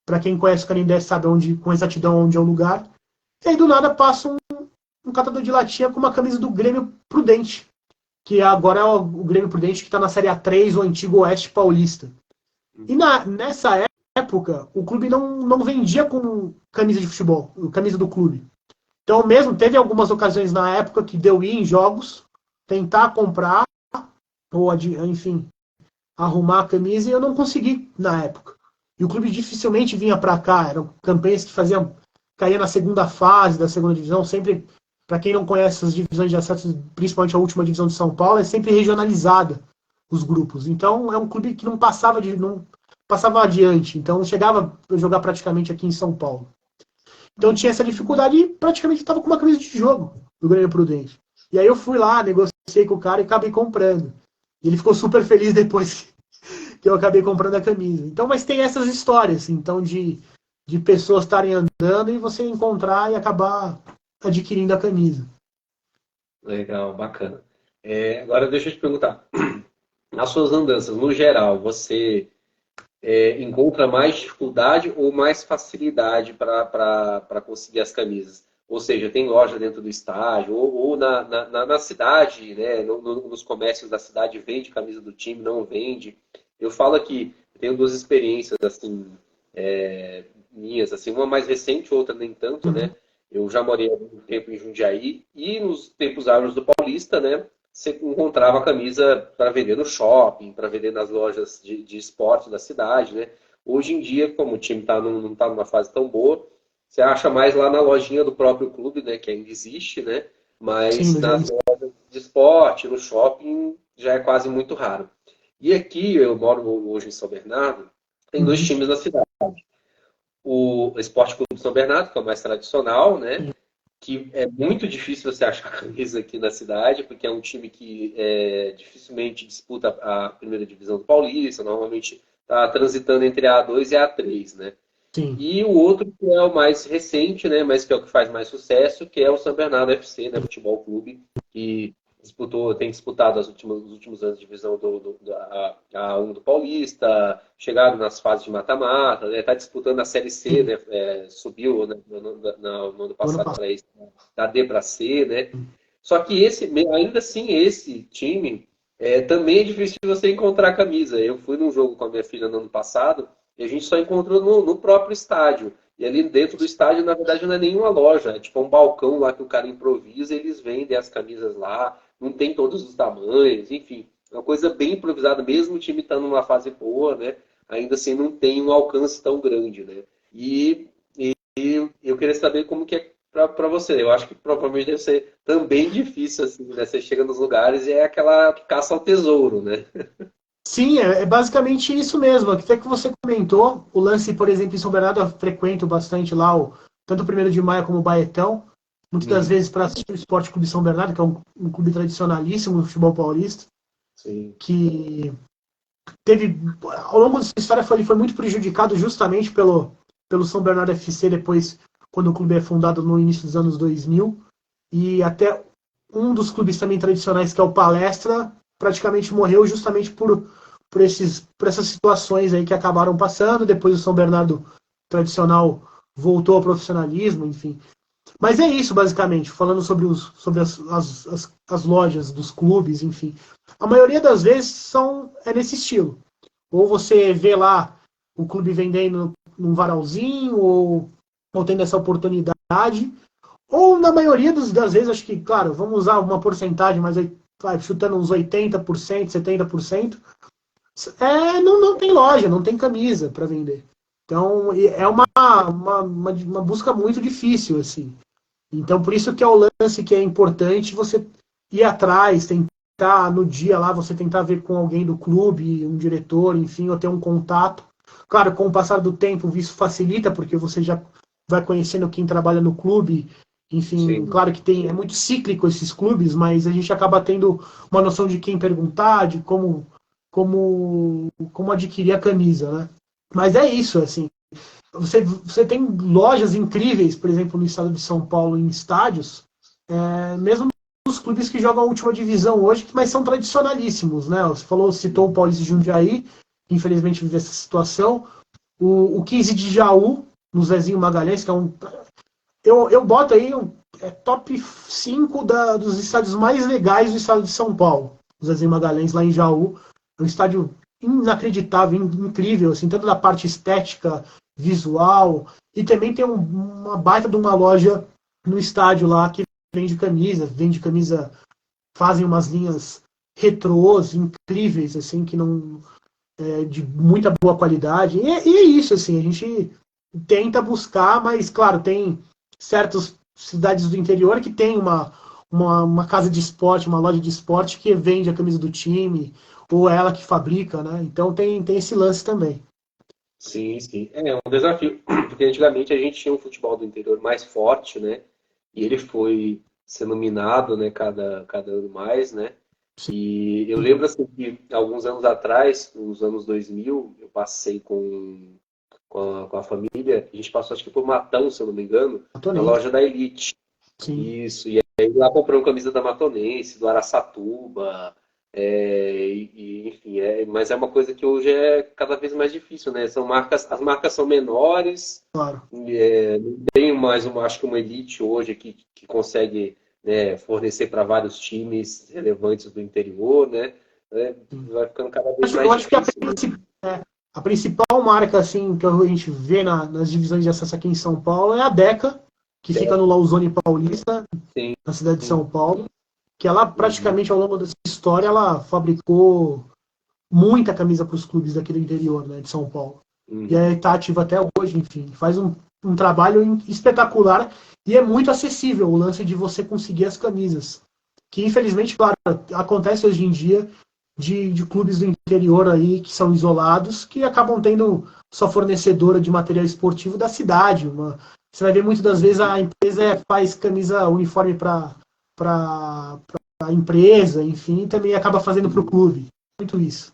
Para quem conhece o Canindé sabe com exatidão onde é o lugar. E aí do nada passa um catador de latinha com uma camisa do Grêmio Prudente, que agora é o Grêmio Prudente que está na Série A3, o antigo Oeste Paulista. E nessa época, o clube não vendia com camisa de futebol, camisa do clube. Então mesmo, teve algumas ocasiões na época que deu ir em jogos, tentar comprar, ou enfim, arrumar a camisa, e eu não consegui na época. E o clube dificilmente vinha para cá, eram campanhas que caía na segunda fase da segunda divisão, sempre, para quem não conhece as divisões de acesso, principalmente a última divisão de São Paulo, é sempre regionalizada os grupos. Então é um clube que não passava adiante, então não chegava a jogar praticamente aqui em São Paulo. Então tinha essa dificuldade e praticamente estava com uma camisa de jogo do Grêmio Prudente. E aí eu fui lá, negociei com o cara e acabei comprando. E ele ficou super feliz depois que eu acabei comprando a camisa. Então, mas tem essas histórias, então, de pessoas estarem andando e você encontrar e acabar adquirindo a camisa. Legal, bacana. Agora deixa eu te perguntar. Nas suas andanças, no geral, você encontra mais dificuldade ou mais facilidade para conseguir as camisas? Ou seja, tem loja dentro do estádio, ou na cidade, né, nos comércios da cidade, vende camisa do time, não vende. Eu falo aqui, tenho duas experiências assim, minhas, assim, uma mais recente, outra nem tanto, né? Eu já morei há um tempo em Jundiaí e nos tempos áureos do Paulista, né? Você encontrava a camisa para vender no shopping, para vender nas lojas de esporte da cidade, né? Hoje em dia, como o time não está numa fase tão boa, você acha mais lá na lojinha do próprio clube, né? Que ainda existe, né? Mas Sim, nas lojas de esporte, no shopping, já é quase muito raro. E aqui, eu moro hoje em São Bernardo, tem dois times na cidade. O Esporte Clube São Bernardo, que é o mais tradicional, né? Que é muito difícil você achar camisa aqui na cidade, porque é um time que dificilmente disputa a primeira divisão do Paulista, normalmente está transitando entre a A2 e a A3, né? Sim. E o outro que é o mais recente, né? Mas que é o que faz mais sucesso, que é o São Bernardo FC, né? Futebol Clube, que tem disputado os últimos anos de divisão da A1 do Paulista, chegado nas fases de mata-mata, né? Tá disputando a Série C, Sim, né? Subiu, né? No ano do ano passado passado. para isso, da D para C, né? Só que ainda assim, esse time também é difícil de você encontrar a camisa. Eu fui num jogo com a minha filha no ano passado e a gente só encontrou no próprio estádio. E ali dentro do estádio, na verdade, não é nenhuma loja, é tipo um balcão lá que o cara improvisa e eles vendem as camisas lá, não tem todos os tamanhos, enfim. É uma coisa bem improvisada, mesmo o time estando numa fase boa, né? Ainda assim não tem um alcance tão grande, né? E eu queria saber como que é para você. Eu acho que provavelmente deve ser também difícil, assim, né? Você chega nos lugares e é aquela caça ao tesouro, né? Sim, é basicamente isso mesmo. Até que você comentou, o lance, por exemplo, em São Bernardo, eu frequento bastante lá, tanto o 1º de Maio como o Baetão, muitas das Uhum. vezes para assistir o Esporte Clube São Bernardo, que é um clube tradicionalíssimo no futebol paulista, Sim. que teve, ao longo da sua história, ele foi muito prejudicado justamente pelo São Bernardo FC, depois, quando o clube é fundado no início dos anos 2000, e até um dos clubes também tradicionais, que é o Palestra, praticamente morreu justamente por essas situações aí que acabaram passando. Depois o São Bernardo tradicional voltou ao profissionalismo, enfim. Mas é isso, basicamente, falando sobre as lojas dos clubes, enfim. A maioria das vezes é nesse estilo. Ou você vê lá o clube vendendo num varalzinho, ou tendo essa oportunidade, ou na maioria das vezes, acho que, claro, vamos usar uma porcentagem, mas aí, vai, chutando uns 80%, 70%, não tem loja, não tem camisa para vender. Então, é uma busca muito difícil, assim. Então, por isso que é o lance que é importante você ir atrás, tentar no dia lá, você tentar ver com alguém do clube, um diretor, enfim, ou ter um contato. Claro, com o passar do tempo, isso facilita, porque você já vai conhecendo quem trabalha no clube. Enfim, Sim. claro que é muito cíclico esses clubes, mas a gente acaba tendo uma noção de quem perguntar, de como adquirir a camisa, né? Mas é isso, assim. Você tem lojas incríveis, por exemplo, no estado de São Paulo, em estádios, mesmo os clubes que jogam a última divisão hoje, mas são tradicionalíssimos, né? Você citou o Paulista de Jundiaí, que infelizmente vive essa situação. O 15 de Jaú, no Zezinho Magalhães, que é um. Eu boto aí top 5 dos estádios mais legais do estado de São Paulo. O Zezinho Magalhães, lá em Jaú. É um estádio inacreditável, incrível, assim, tanto da parte estética, visual, e também tem uma baita de uma loja no estádio lá que vende camisa, fazem umas linhas retrôs incríveis, assim, que não de muita boa qualidade. E é isso, assim, a gente tenta buscar, mas claro, tem certas cidades do interior que tem uma casa de esporte, uma loja de esporte que vende a camisa do time, ou é ela que fabrica, né? Então tem esse lance também. Sim, sim. É um desafio, porque antigamente a gente tinha um futebol do interior mais forte, né? E ele foi sendo minado, né, cada ano mais, né? E eu lembro assim que alguns anos atrás, nos anos 2000, eu passei com a família, a gente passou acho que por Matão, se eu não me engano, na Matonense, loja da Elite. sim. Isso, e aí lá compramos camisa da Matonense, do Araçatuba, enfim, mas é uma coisa que hoje é cada vez mais difícil, né? As marcas são menores, Claro. não tem mais acho que uma elite hoje que consegue, né, fornecer para vários times relevantes do interior, né? Vai ficando cada vez Eu mais acho que difícil, né? a principal marca assim que a gente vê nas divisões de acesso aqui em São Paulo é a Deca, que fica no Lausone Paulista, Sim. na cidade de São Paulo, que ela Uhum, praticamente ao longo dessa história ela fabricou muita camisa para os clubes daqui do interior, né, de São Paulo. E uhum. aí está ativa até hoje, enfim, faz um trabalho espetacular e é muito acessível o lance de você conseguir as camisas. Que infelizmente, claro, acontece hoje em dia de clubes do interior aí que são isolados, que acabam tendo sua fornecedora de material esportivo da cidade. Você vai ver muitas das vezes a empresa faz camisa uniforme para a empresa, enfim, e também acaba fazendo para o clube. Muito isso.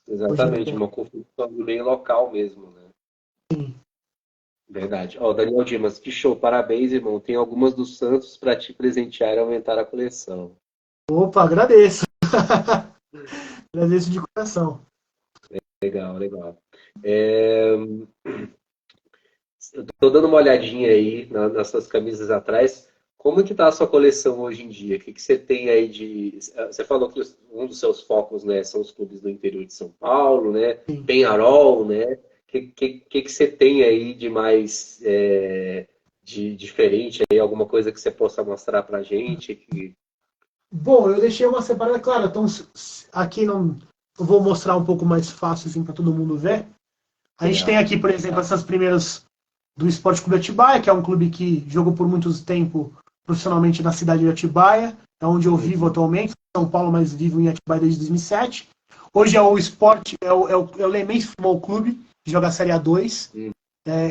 Hoje em Exatamente, dia. uma construção bem local mesmo, né? Sim. Verdade. Ó, Daniel Dimas, que show, parabéns, irmão. Tem algumas do Santos para te presentear e aumentar a coleção. Opa, agradeço. Agradeço de coração. Legal, legal. É, eu tô dando uma olhadinha aí nas suas camisas atrás. Como que tá a sua coleção hoje em dia? O que que você tem aí de... Você falou que um dos seus focos, né, são os clubes do interior de São Paulo, né? Sim. Penharol, né? Que você tem aí de mais de diferente aí? Alguma coisa que você possa mostrar pra gente? Bom, eu deixei uma separada, claro, então aqui não, eu vou mostrar um pouco mais fácil assim para todo mundo ver. A gente tem Legal. aqui, por exemplo, essas primeiras do Esporte Clube Atibaia, que é um clube que jogou por muito tempo profissionalmente na cidade de Atibaia, é onde eu vivo atualmente, São Paulo, mas vivo em Atibaia desde 2007. Hoje é o Esporte, é o Lemense Futebol Clube, que joga a Série A2.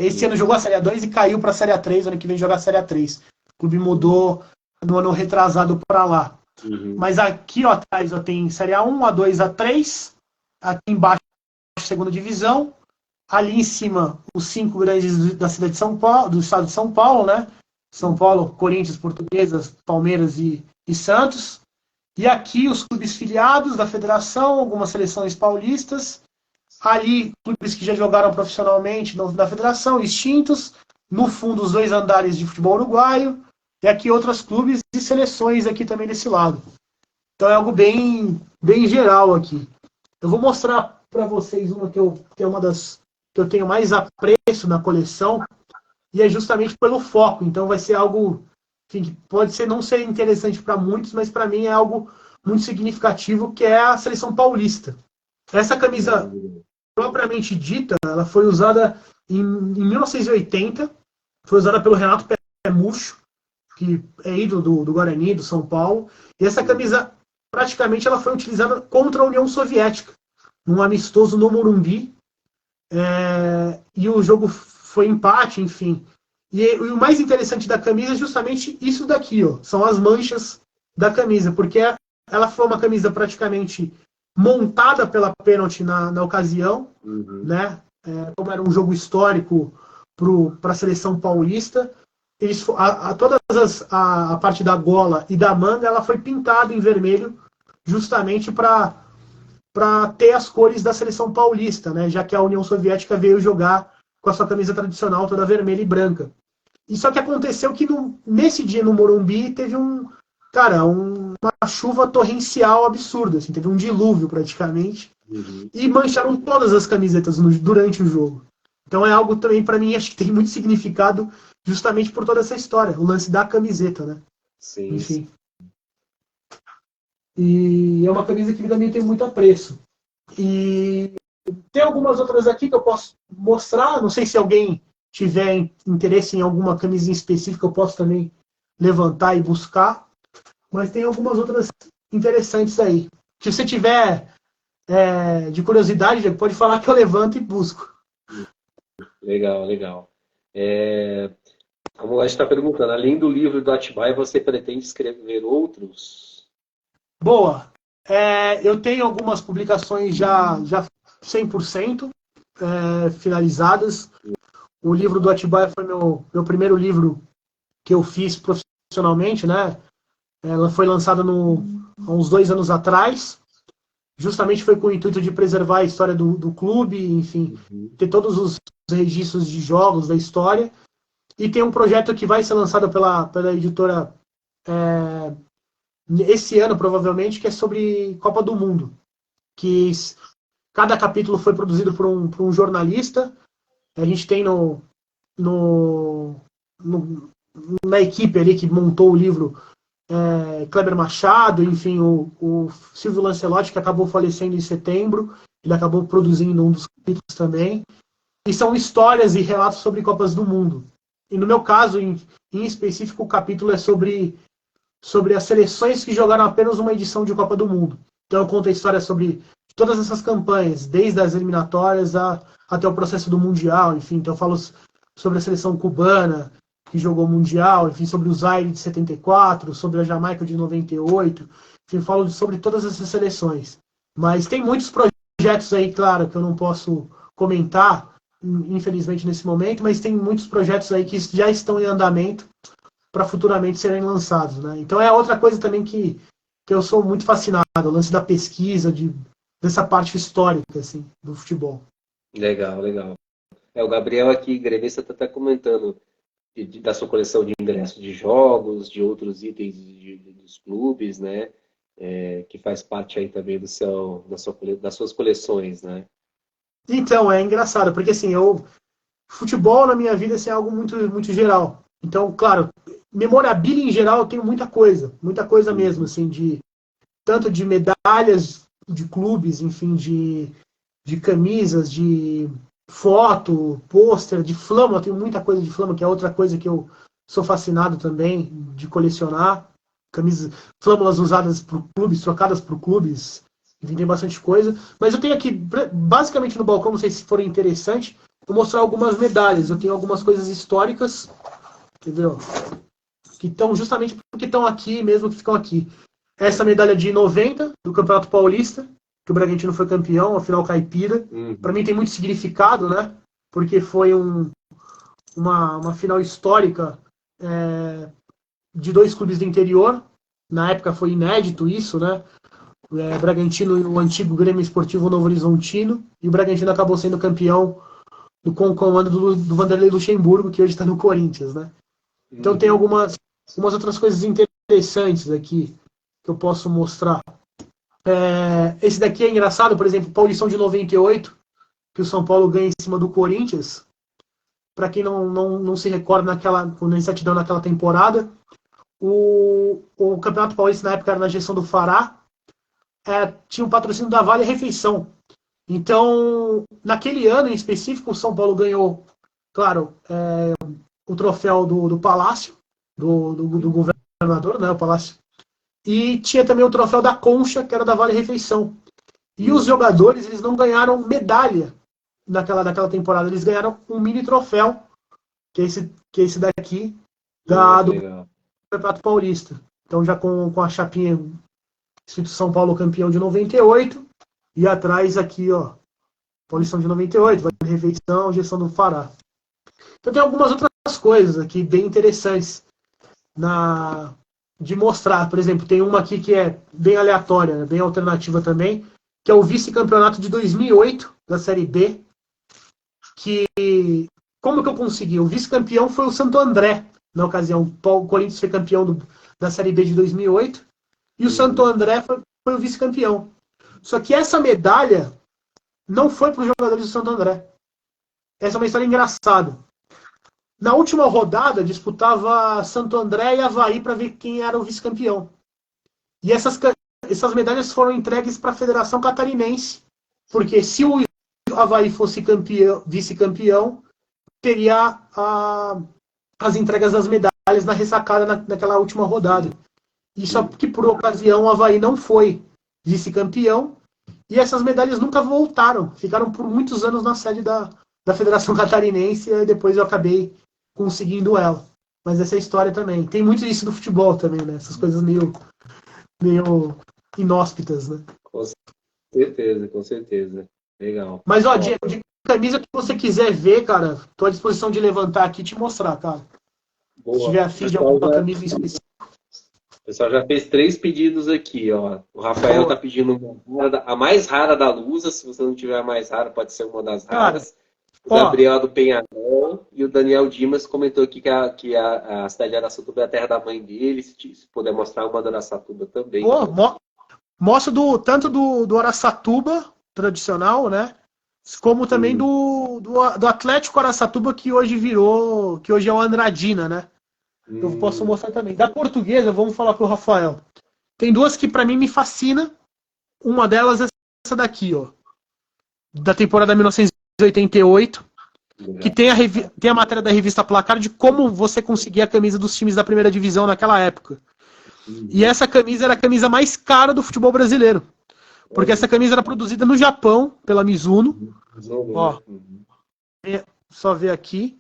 Esse ano jogou a Série A2 e caiu para a Série A3, ano que vem jogar a Série A3. O clube mudou no ano retrasado para lá. Uhum. Mas aqui ó, atrás ó, tem Série A1, A2, A3. Aqui embaixo, segunda divisão. Ali em cima, os 5 grandes da cidade de São Paulo, do estado de São Paulo, né? São Paulo, Corinthians, Portuguesas, Palmeiras e Santos. E aqui os clubes filiados da federação, algumas seleções paulistas. Ali, clubes que já jogaram profissionalmente da federação, extintos. No fundo, os 2 andares de futebol uruguaio. E aqui outros clubes e seleções aqui também desse lado. Então é algo bem, bem geral aqui. Eu vou mostrar para vocês uma que é uma das que eu tenho mais apreço na coleção, e é justamente pelo foco. Então vai ser algo, enfim, que pode ser não ser interessante para muitos, mas para mim é algo muito significativo, que é a seleção paulista. Essa camisa propriamente dita, ela foi usada em 1980, foi usada pelo Renato Pé Murcho, que é ídolo do Guarani, do São Paulo, e essa camisa praticamente ela foi utilizada contra a União Soviética, num amistoso no Morumbi, e o jogo foi empate, enfim. E o mais interessante da camisa é justamente isso daqui, ó, são as manchas da camisa, porque ela foi uma camisa praticamente montada pela pênalti na ocasião, né? Como era um jogo histórico para a seleção paulista, a parte da gola e da manga ela foi pintada em vermelho justamente para ter as cores da seleção paulista, né? Já que a União Soviética veio jogar com a sua camisa tradicional toda vermelha e branca. E só que aconteceu que nesse dia no Morumbi teve uma chuva torrencial absurda, assim, teve um dilúvio praticamente, e mancharam todas as camisetas durante o jogo. Então é algo também, para mim, acho que tem muito significado justamente por toda essa história, o lance da camiseta, né? Sim. Enfim. E é uma camisa que também tem muito apreço. E tem algumas outras aqui que eu posso mostrar, não sei se alguém tiver interesse em alguma camisa específica, eu posso também levantar e buscar, mas tem algumas outras interessantes aí. Se você tiver de curiosidade, pode falar que eu levanto e busco. Legal, legal. Como a gente está perguntando, além do livro do Atibaia, você pretende escrever outros? Boa. Eu tenho algumas publicações já 100% finalizadas. O livro do Atibaia foi meu primeiro livro que eu fiz profissionalmente, né? Ela foi lançada há uns 2 anos atrás. Justamente foi com o intuito de preservar a história do clube, enfim, ter todos os registros de jogos da história. E tem um projeto que vai ser lançado pela editora esse ano, provavelmente, que é sobre Copa do Mundo. Que cada capítulo foi produzido por um jornalista. A gente tem na equipe ali que montou o livro Kleber Machado, enfim, o Silvio Lancelotti, que acabou falecendo em setembro. Ele acabou produzindo um dos capítulos também. E são histórias e relatos sobre Copas do Mundo. E no meu caso, em específico, o capítulo é sobre as seleções que jogaram apenas uma edição de Copa do Mundo. Então eu conto a história sobre todas essas campanhas, desde as eliminatórias até o processo do Mundial, enfim. Então eu falo sobre a seleção cubana, que jogou o Mundial, enfim, sobre o Zaire de 74, sobre a Jamaica de 98, enfim, falo sobre todas essas seleções. Mas tem muitos projetos aí, claro, que eu não posso comentar, infelizmente, nesse momento, mas tem muitos projetos aí que já estão em andamento para futuramente serem lançados, né? Então é outra coisa também que que eu sou muito fascinado, o lance da pesquisa, dessa parte histórica, assim, do futebol. Legal, legal. O Gabriel aqui, gremista, está até comentando da sua coleção de ingressos de jogos, de outros itens dos clubes, né? Que faz parte aí também das suas coleções, né? Então, é engraçado, porque assim, futebol na minha vida assim, é algo muito, muito geral. Então, claro, memorabilia em geral eu tenho muita coisa mesmo, assim, tanto de medalhas de clubes, enfim, de camisas, de foto, pôster, de flama, eu tenho muita coisa de flama, que é outra coisa que eu sou fascinado também de colecionar. Camisas, flâmulas usadas por clubes, trocadas por clubes, enfim, tem bastante coisa. Mas eu tenho aqui, basicamente no balcão, não sei se for interessante, vou mostrar algumas medalhas. Eu tenho algumas coisas históricas, entendeu? Que estão justamente porque estão aqui mesmo, que ficam aqui. Essa medalha de 90, do Campeonato Paulista, que o Bragantino foi campeão, a final caipira. Para mim tem muito significado, né? Porque foi uma final histórica de dois clubes do interior. Na época foi inédito isso, né? Bragantino e o antigo Grêmio Esportivo Novo Horizontino. E o Bragantino acabou sendo campeão com o comando do Vanderlei Luxemburgo, que hoje está no Corinthians, né? Então tem algumas outras coisas interessantes aqui que eu posso mostrar. Esse daqui é engraçado, por exemplo, Paulistão de 98, que o São Paulo ganha em cima do Corinthians. Para quem não se recorda quando a gente naquela temporada, o Campeonato Paulista na época era na gestão do Fará, tinha o patrocínio da Vale Refeição. Então, naquele ano em específico, o São Paulo ganhou, claro, o troféu do Palácio, do governador, né, o Palácio. E tinha também o troféu da Concha, que era da Vale Refeição. E os jogadores, eles não ganharam medalha naquela temporada. Eles ganharam um mini troféu, que é esse daqui, do Campeonato Paulista. Então já com a chapinha escrito São Paulo campeão de 98. E atrás aqui, ó, Paulistão de 98, Vale Refeição, gestão do Fará. Então tem algumas outras coisas aqui bem interessantes de mostrar. Por exemplo, tem uma aqui que é bem aleatória, bem alternativa também, que é o vice-campeonato de 2008 da Série B, como que eu consegui? O vice-campeão foi o Santo André, na ocasião. O Corinthians foi campeão da Série B de 2008, e o Santo André foi o vice-campeão. Só que essa medalha não foi para os jogadores do Santo André. Essa é uma história engraçada. Na última rodada, disputava Santo André e Avaí para ver quem era o vice-campeão. E essas medalhas foram entregues para a Federação Catarinense, porque se o Avaí fosse vice-campeão, teria as entregas das medalhas na ressacada naquela última rodada. E só que, por ocasião, o Avaí não foi vice-campeão, e essas medalhas nunca voltaram. Ficaram por muitos anos na sede da Federação Catarinense, e depois eu acabei conseguindo ela. Mas essa é a história também. Tem muito isso no futebol também, né? Essas coisas meio inóspitas, né? Com certeza. Legal. Mas, ó, de camisa que você quiser ver, cara, tô à disposição de levantar aqui e te mostrar, cara. Boa. Se tiver a fim de alguma camisa em específico. O pessoal já fez 3 pedidos aqui, ó. O Rafael está pedindo a mais rara da Lusa. Se você não tiver a mais rara, pode ser uma das raras. O Gabriel do Penharol e o Daniel Dimas comentou aqui que a cidade de Araçatuba é a terra da mãe dele. Se puder mostrar uma do Araçatuba também. Mostro tanto do Araçatuba tradicional, né? Como também do Atlético Araçatuba, que hoje é o Andradina, né? Eu posso mostrar também. Da Portuguesa, vamos falar pro Rafael. Tem duas que para mim me fascina. Uma delas é essa daqui, ó. Da temporada 1988. Que tem a matéria da revista Placar de como você conseguia a camisa dos times da primeira divisão naquela época. E essa camisa era a camisa mais cara do futebol brasileiro. Porque essa camisa era produzida no Japão, pela Mizuno. Ó, só ver aqui.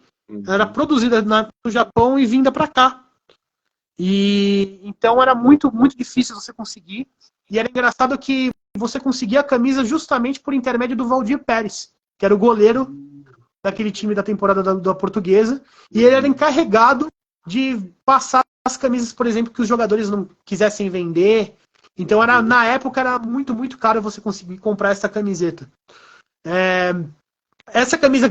Era produzida no Japão e vinda para cá. E então era muito, muito difícil você conseguir. E era engraçado que você conseguia a camisa justamente por intermédio do Valdir Pérez, que era o goleiro daquele time da temporada da Portuguesa. E ele era encarregado de passar as camisas, por exemplo, que os jogadores não quisessem vender. Então na época era muito, muito caro você conseguir comprar essa camiseta. Essa camisa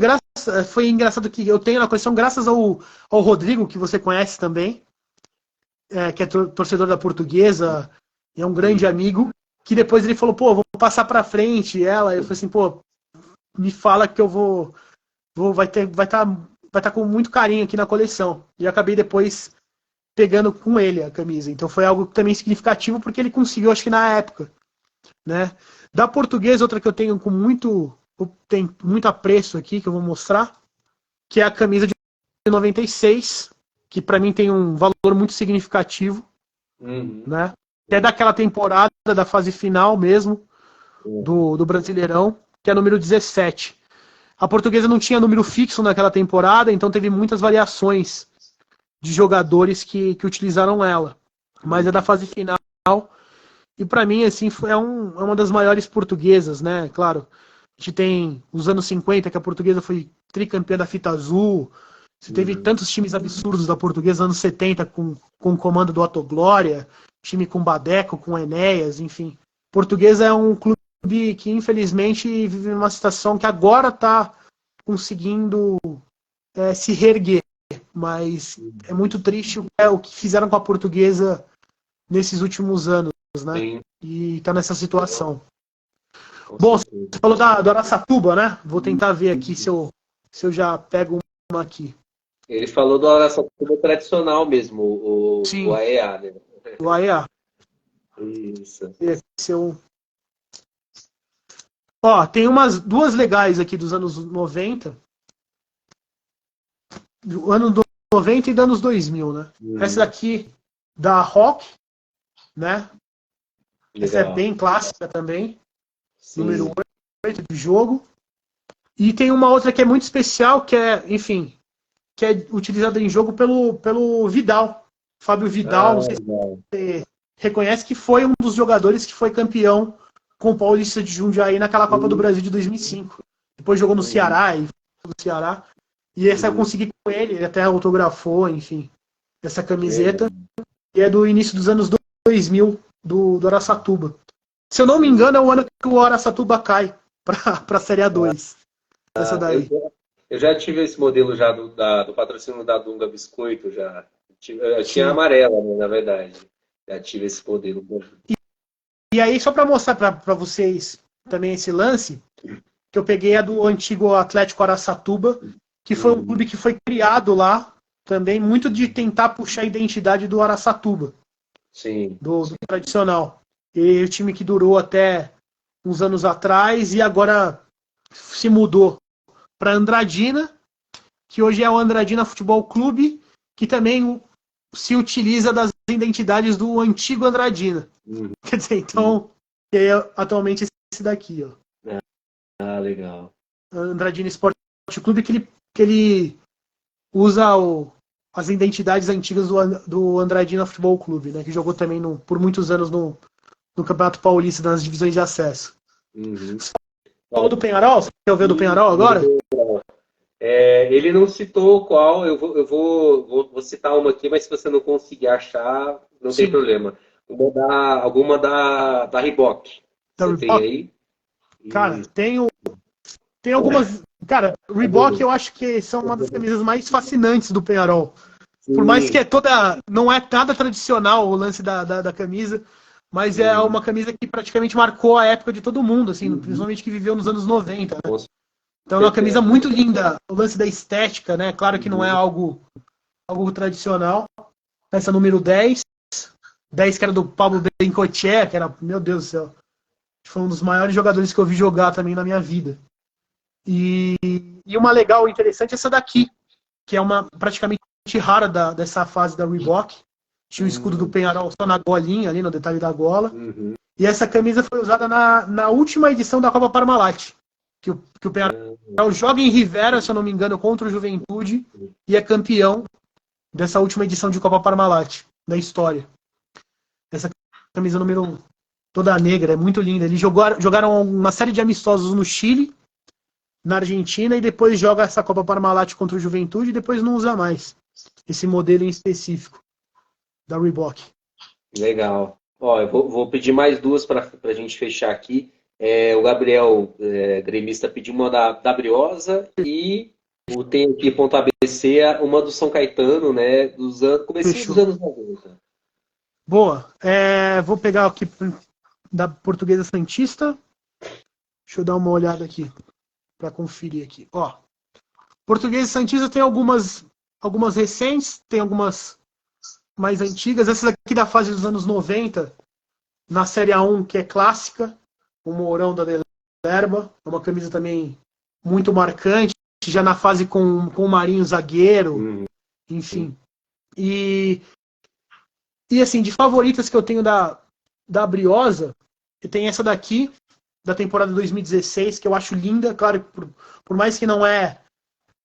foi engraçado que eu tenho na coleção graças ao Rodrigo, que você conhece também, que é torcedor da Portuguesa, e é um grande amigo, que depois ele falou, pô, vou passar pra frente ela. Eu falei assim, pô, me fala que eu vai estar com muito carinho aqui na coleção. E acabei depois pegando com ele a camisa. Então foi algo também significativo, porque ele conseguiu, acho que na época, né? Da Portuguesa, outra que eu tenho tem muito apreço aqui, que eu vou mostrar, que é a camisa de 96, que para mim tem um valor muito significativo, né? É daquela temporada, da fase final mesmo, do Brasileirão, que é número 17. A Portuguesa não tinha número fixo naquela temporada, então teve muitas variações de jogadores que utilizaram ela. Mas é da fase final. E para mim, assim, é uma das maiores portuguesas, né? Claro, a gente tem os anos 50, que a Portuguesa foi tricampeã da fita azul. Você teve tantos times absurdos da Portuguesa, anos 70, com o comando do Otto Glória, time com Badeco, com Enéas, enfim. Portuguesa é um clube que, infelizmente, vive uma situação que agora está conseguindo se reerguer. Mas é muito triste o que fizeram com a Portuguesa nesses últimos anos, né? Sim. E está nessa situação. Bom, você falou do Araçatuba, né? Vou tentar ver aqui se eu já pego uma aqui. Ele falou do Araçatuba tradicional mesmo, o AEA, né? O AEA. Isso. Ó, tem duas legais aqui dos anos 90. Do ano 90 e dos anos 2000, né? Essa daqui da Rock, né? Legal. Essa é bem clássica também. Sim. Número 8 de jogo. E tem uma outra que é muito especial, que é utilizada em jogo pelo Vidal. Fábio Vidal, não sei se você reconhece, que foi um dos jogadores que foi campeão com o Paulista de Jundiaí naquela Copa do Brasil de 2005. Depois jogou no Ceará e essa eu consegui com ele até autografou, enfim, essa camiseta. E é do início dos anos 2000 do Araçatuba. Se eu não me engano, é o ano que o Araçatuba cai para a Série A2. Essa daí. Eu já tive esse modelo já do patrocínio da Dunga Biscoito, já. Eu tinha a amarela, né, na verdade. Já tive esse modelo. E aí, só para mostrar para vocês também esse lance, que eu peguei a do antigo Atlético Araçatuba, que foi um clube que foi criado lá, também muito de tentar puxar a identidade do Araçatuba. Sim. Do tradicional. E o time que durou até uns anos atrás e agora se mudou para Andradina, que hoje é o Andradina Futebol Clube, que também se utiliza das identidades do antigo Andradina. Quer dizer, então, é atualmente esse daqui, ó. Ah, legal. Andradina Esporte Clube, que ele usa as identidades antigas do Andradina Futebol Clube, né? Que jogou também por muitos anos no Campeonato Paulista, nas divisões de acesso. Você falou do Penharol? Você quer ver do Penharol agora? Ele não citou qual, eu vou citar uma aqui, mas se você não conseguir achar, não tem problema. Alguma da Reebok. Da Reebok? Tem aí? Cara, tem algumas. Cara, Reebok eu acho que são uma das camisas mais fascinantes do Penharol. Por mais que não é nada tradicional o lance da camisa, mas é uma camisa que praticamente marcou a época de todo mundo, assim, principalmente que viveu nos anos 90. Né? Então é uma camisa muito linda, o lance da estética, né? Claro que não é algo tradicional. Essa número 10 que era do Pablo Bencotier, que era, meu Deus do céu, foi um dos maiores jogadores que eu vi jogar também na minha vida. E uma legal, interessante, é essa daqui, que é uma praticamente rara dessa fase da Reebok. Tinha o escudo do Penharol só na golinha, ali no detalhe da gola. E essa camisa foi usada na última edição da Copa Parmalat. Que o Penharol joga em Rivera, se eu não me engano, contra o Juventude. E é campeão dessa última edição de Copa Parmalat, da história. Essa camisa número toda negra, é muito linda. Eles jogaram uma série de amistosos no Chile, na Argentina, e depois joga essa Copa Parmalat contra o Juventude e depois não usa mais esse modelo em específico da Reebok. Legal. Ó, eu vou pedir mais duas para a gente fechar aqui. O Gabriel, gremista, pediu uma da Briosa e tem aqui ponto ABC, uma do São Caetano, né? Comecinho dos Fechou. anos 90. Boa. Vou pegar aqui da Portuguesa Santista. Deixa eu dar uma olhada aqui para conferir aqui. Ó, Portuguesa Santista tem algumas recentes, tem algumas mais antigas. Essa daqui da fase dos anos 90, na Série A1, que é clássica, o Mourão da Delerba. É uma camisa também muito marcante, já na fase com o Marinho zagueiro, enfim. E assim, de favoritas que eu tenho da Briosa, eu tenho essa daqui, da temporada 2016, que eu acho linda, claro, por mais que não é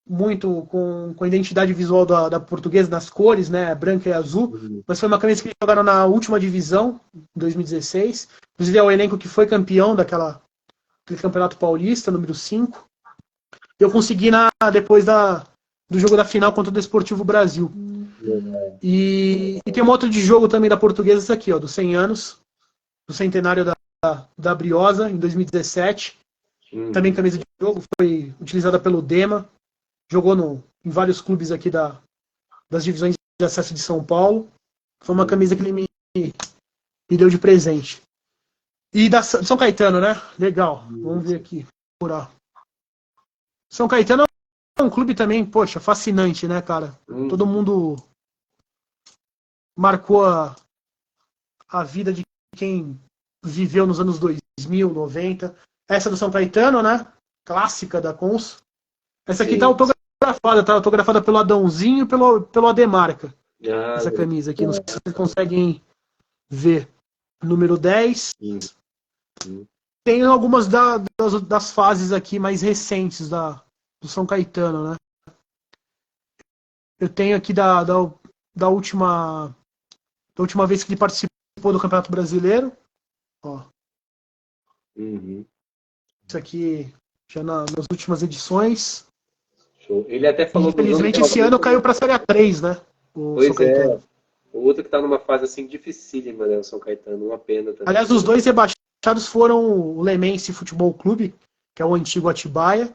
muito com a identidade visual da Portuguesa, nas cores, né, branca e azul, mas foi uma camisa que eles jogaram na última divisão, em 2016, inclusive é o elenco que foi campeão daquele Campeonato Paulista, número 5, eu consegui depois do jogo da final contra o Desportivo Brasil. E tem um outro de jogo também da Portuguesa, esse aqui, ó, dos 100 anos, do centenário da Briosa, em 2017. Também camisa de jogo, foi utilizada pelo Dema. Jogou em vários clubes aqui das divisões de acesso de São Paulo. Foi uma camisa que ele me deu de presente. E de São Caetano, né? Legal. Vamos ver aqui. São Caetano é um clube também, poxa, fascinante, né, cara? Todo mundo marcou a vida de quem viveu nos anos 2000, 90. Essa do São Caetano, né? Clássica da Cons. Essa aqui tá autografada pelo Adãozinho e pelo Ademarca. Essa camisa aqui, não sei se vocês conseguem ver. Número 10. Tem algumas das fases aqui mais recentes do São Caetano, né? Eu tenho aqui da última vez que ele participou do Campeonato Brasileiro. Ó. Isso aqui já nas últimas edições. Show. Ele até falou. Infelizmente esse ano caiu para a Série A3, né? Pois São Caetano. O outro que está numa fase assim dificílima, né? O São Caetano, uma pena também. Aliás, os dois rebaixados foram o Lemense Futebol Clube, que é o antigo Atibaia,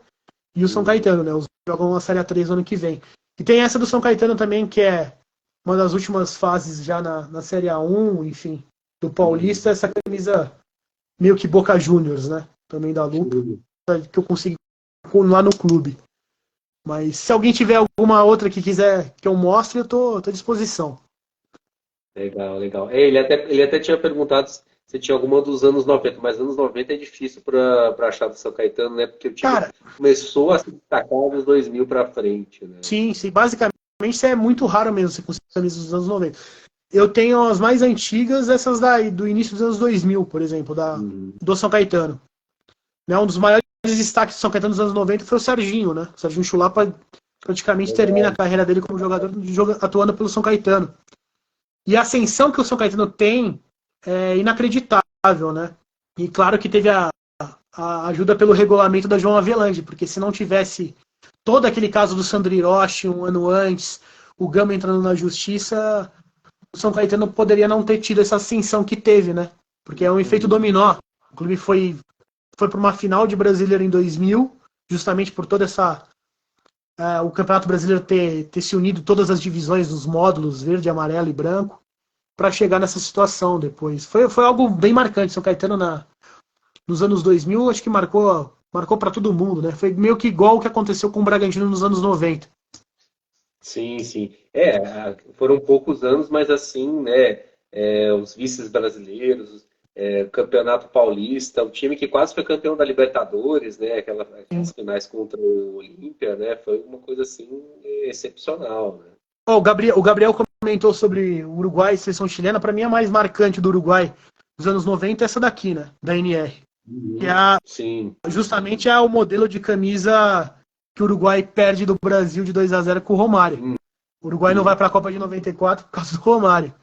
e o São Caetano, né? Os jogam a Série A3 ano que vem. E tem essa do São Caetano também, que é uma das últimas fases já na Série A1, enfim, do Paulista, essa camisa meio que Boca Juniors, né? Também da Lupa, que eu consegui lá no clube. Mas se alguém tiver alguma outra que quiser que eu mostre, eu tô à disposição. Legal, legal. Ele até tinha perguntado se tinha alguma dos anos 90, mas anos 90 é difícil para achar do São Caetano, né? Porque o time começou a se destacar dos 2000 para frente, né? Sim, basicamente isso é muito raro mesmo você conseguir camisas dos anos 90. Eu tenho as mais antigas, essas do início dos anos 2000, por exemplo, do São Caetano. Né, um dos maiores destaques do São Caetano dos anos 90 foi o Serginho, né? O Serginho Chulapa praticamente termina a carreira dele como jogador atuando pelo São Caetano. E a ascensão que o São Caetano tem é inacreditável, né? E claro que teve a ajuda pelo regulamento da João Avelange, porque se não tivesse todo aquele caso do Sandro Hiroshi um ano antes, o Gama entrando na justiça, o São Caetano poderia não ter tido essa ascensão que teve, né? Porque é um efeito dominó. O clube foi para uma final de Brasileiro em 2000, justamente por toda o Campeonato Brasileiro ter se unido todas as divisões dos módulos verde, amarelo e branco para chegar nessa situação depois. Foi algo bem marcante. São Caetano nos anos 2000, acho que marcou para todo mundo, né? Foi meio que igual o que aconteceu com o Bragantino nos anos 90. Sim, sim. Foram poucos anos, mas assim, né? Os vices brasileiros, Campeonato Paulista, o time que quase foi campeão da Libertadores, né? Aquelas finais contra o Olímpia, né? Foi uma coisa assim excepcional, né? O Gabriel comentou sobre o Uruguai e seleção chilena. Para mim, a mais marcante do Uruguai dos anos 90 é essa daqui, né? Da NR. Que justamente é o modelo de camisa que o Uruguai perde do Brasil de 2-0 com o Romário. O Uruguai não vai para a Copa de 94 por causa do Romário.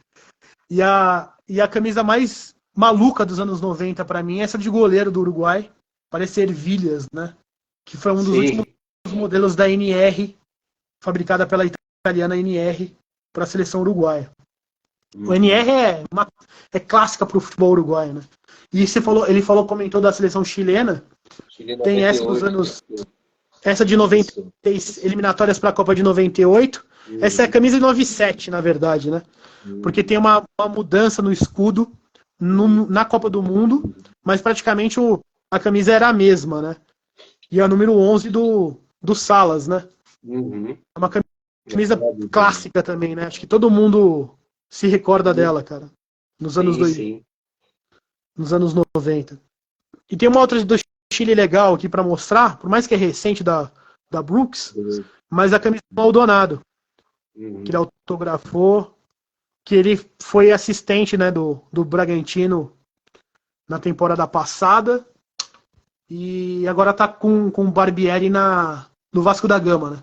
E a camisa mais maluca dos anos 90 para mim é essa de goleiro do Uruguai, parece ervilhas, né? Que foi um dos últimos modelos da NR, fabricada pela italiana NR para a seleção uruguaia. O NR é clássica para o futebol uruguaio, né? E comentou da seleção chilena. Chile Tem essa dos 98, anos. Essa de 90, isso. eliminatórias para a Copa de 98. Essa é a camisa de 97, na verdade, né? Porque tem uma mudança no escudo na Copa do Mundo, mas praticamente a camisa era a mesma, né? E é a número 11 do Salas, né? Uhum. É uma camisa clássica também, né? Acho que todo mundo se recorda dela, cara. Nos anos Sim. nos anos 90. E tem uma outra do Chile legal aqui para mostrar, por mais que é recente da Brooks, mas a camisa do Maldonado, que ele autografou, que ele foi assistente, né, do Bragantino na temporada passada e agora tá com o Barbieri no Vasco da Gama, né?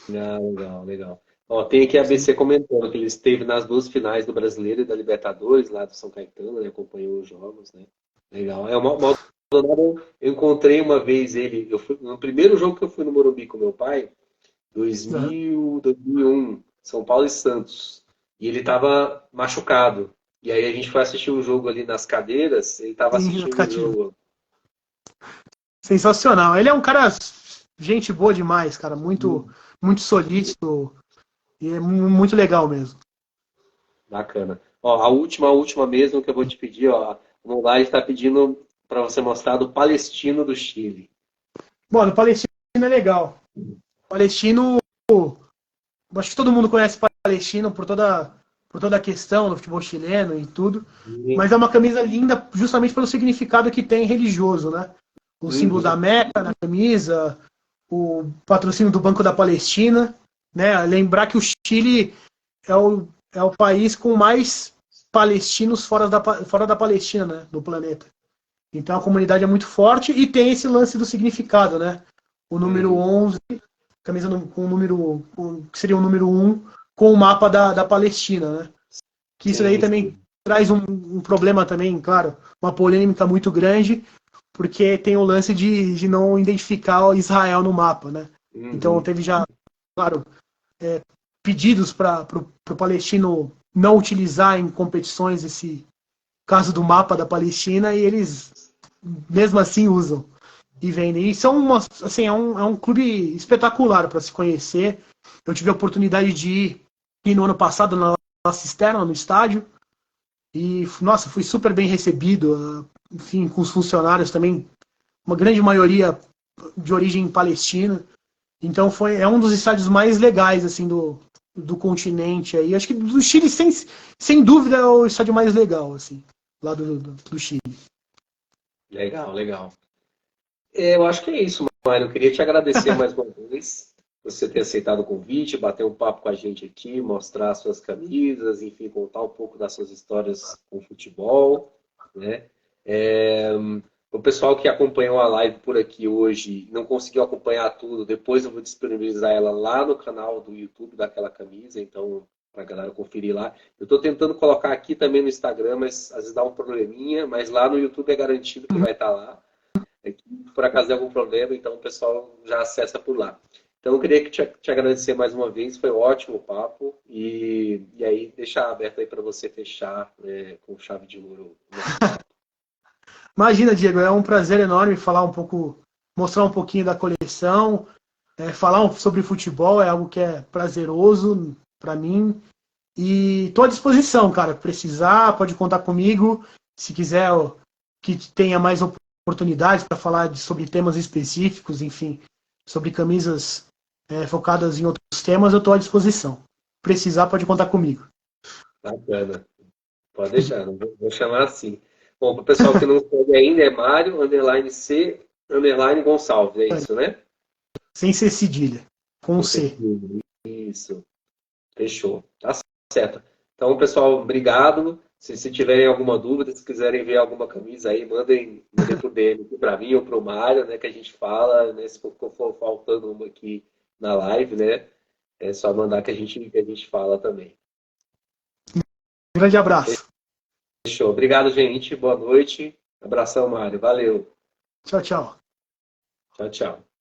Legal. Ó, tem aqui a ABC comentando que ele esteve nas 2 finais do Brasileiro e da Libertadores, lá do São Caetano, né? Acompanhou os jogos, né? Legal. O Maldonado, eu encontrei uma vez ele, no primeiro jogo que eu fui no Morumbi com meu pai, 2001, São Paulo e Santos. E ele estava machucado. E aí a gente foi assistir um jogo ali nas cadeiras, ele estava assistindo o jogo. Sensacional. Ele é um cara, gente boa demais, cara. Muito solícito. E é muito legal mesmo. Bacana. Ó, a última mesmo que eu vou te pedir, ó. O Live está pedindo para você mostrar do Palestino do Chile. Bom, o Palestino é legal. O Palestino, acho que todo mundo conhece o Palestino por toda a questão do futebol chileno e tudo. Mas é uma camisa linda justamente pelo significado que tem religioso, né? O símbolo da Meca na camisa, o patrocínio do Banco da Palestina, né? Lembrar que o Chile é o país com mais palestinos fora da Palestina, né? Do planeta. Então a comunidade é muito forte e tem esse lance do significado, né? O número 11, camisa com o número, que seria o número 1, com o mapa da Palestina, né? Que isso daí também traz um problema também, claro, uma polêmica muito grande, porque tem o lance de não identificar Israel no mapa, né? Então teve já, claro, pedidos para o palestino não utilizar em competições esse caso do mapa da Palestina e eles mesmo assim usam e vendem. E assim, é um clube espetacular para se conhecer. Eu tive a oportunidade de ir no ano passado na cisterna, no estádio, e, nossa, fui super bem recebido, enfim, com os funcionários também, uma grande maioria de origem palestina. Então é um dos estádios mais legais assim do continente aí. Acho que do Chile, sem dúvida, é o estádio mais legal, assim, lá do Chile. Legal. Eu acho que é isso, Mário. Eu queria te agradecer mais uma vez você ter aceitado o convite, bater um papo com a gente aqui, mostrar suas camisas, enfim, contar um pouco das suas histórias com o futebol, né? O pessoal que acompanhou a live por aqui hoje não conseguiu acompanhar tudo, depois eu vou disponibilizar ela lá no canal do YouTube daquela camisa, então para a galera conferir lá. Eu estou tentando colocar aqui também no Instagram, mas às vezes dá um probleminha, mas lá no YouTube é garantido que vai estar lá. Aqui, por acaso der algum problema, então o pessoal já acessa por lá. Então eu queria te agradecer mais uma vez, foi um ótimo papo, e aí deixar aberto aí para você fechar com chave de ouro. Imagina, Diego, é um prazer enorme mostrar um pouquinho da coleção, falar sobre futebol, é algo que é prazeroso para mim, e estou à disposição, cara, precisar, pode contar comigo, se quiser que tenha mais oportunidades para falar sobre temas específicos, enfim, sobre camisas focadas em outros temas, eu estou à disposição. Precisar, pode contar comigo. Bacana. Pode deixar, vou chamar assim. Bom, para o pessoal que não sabe ainda, é Mário, _C, _Gonçalves, é isso, né? Sem ser cedilha, com C. Isso. Fechou. Tá certo. Então, pessoal, obrigado. Se tiverem alguma dúvida, se quiserem ver alguma camisa aí, mandem por DM para mim ou para o Mário, né, que a gente fala, né, se for faltando uma aqui na live, né, é só mandar que a gente fala também. Grande abraço. Fechou. Obrigado, gente. Boa noite. Abração, Mário. Valeu. Tchau, tchau. Tchau, tchau.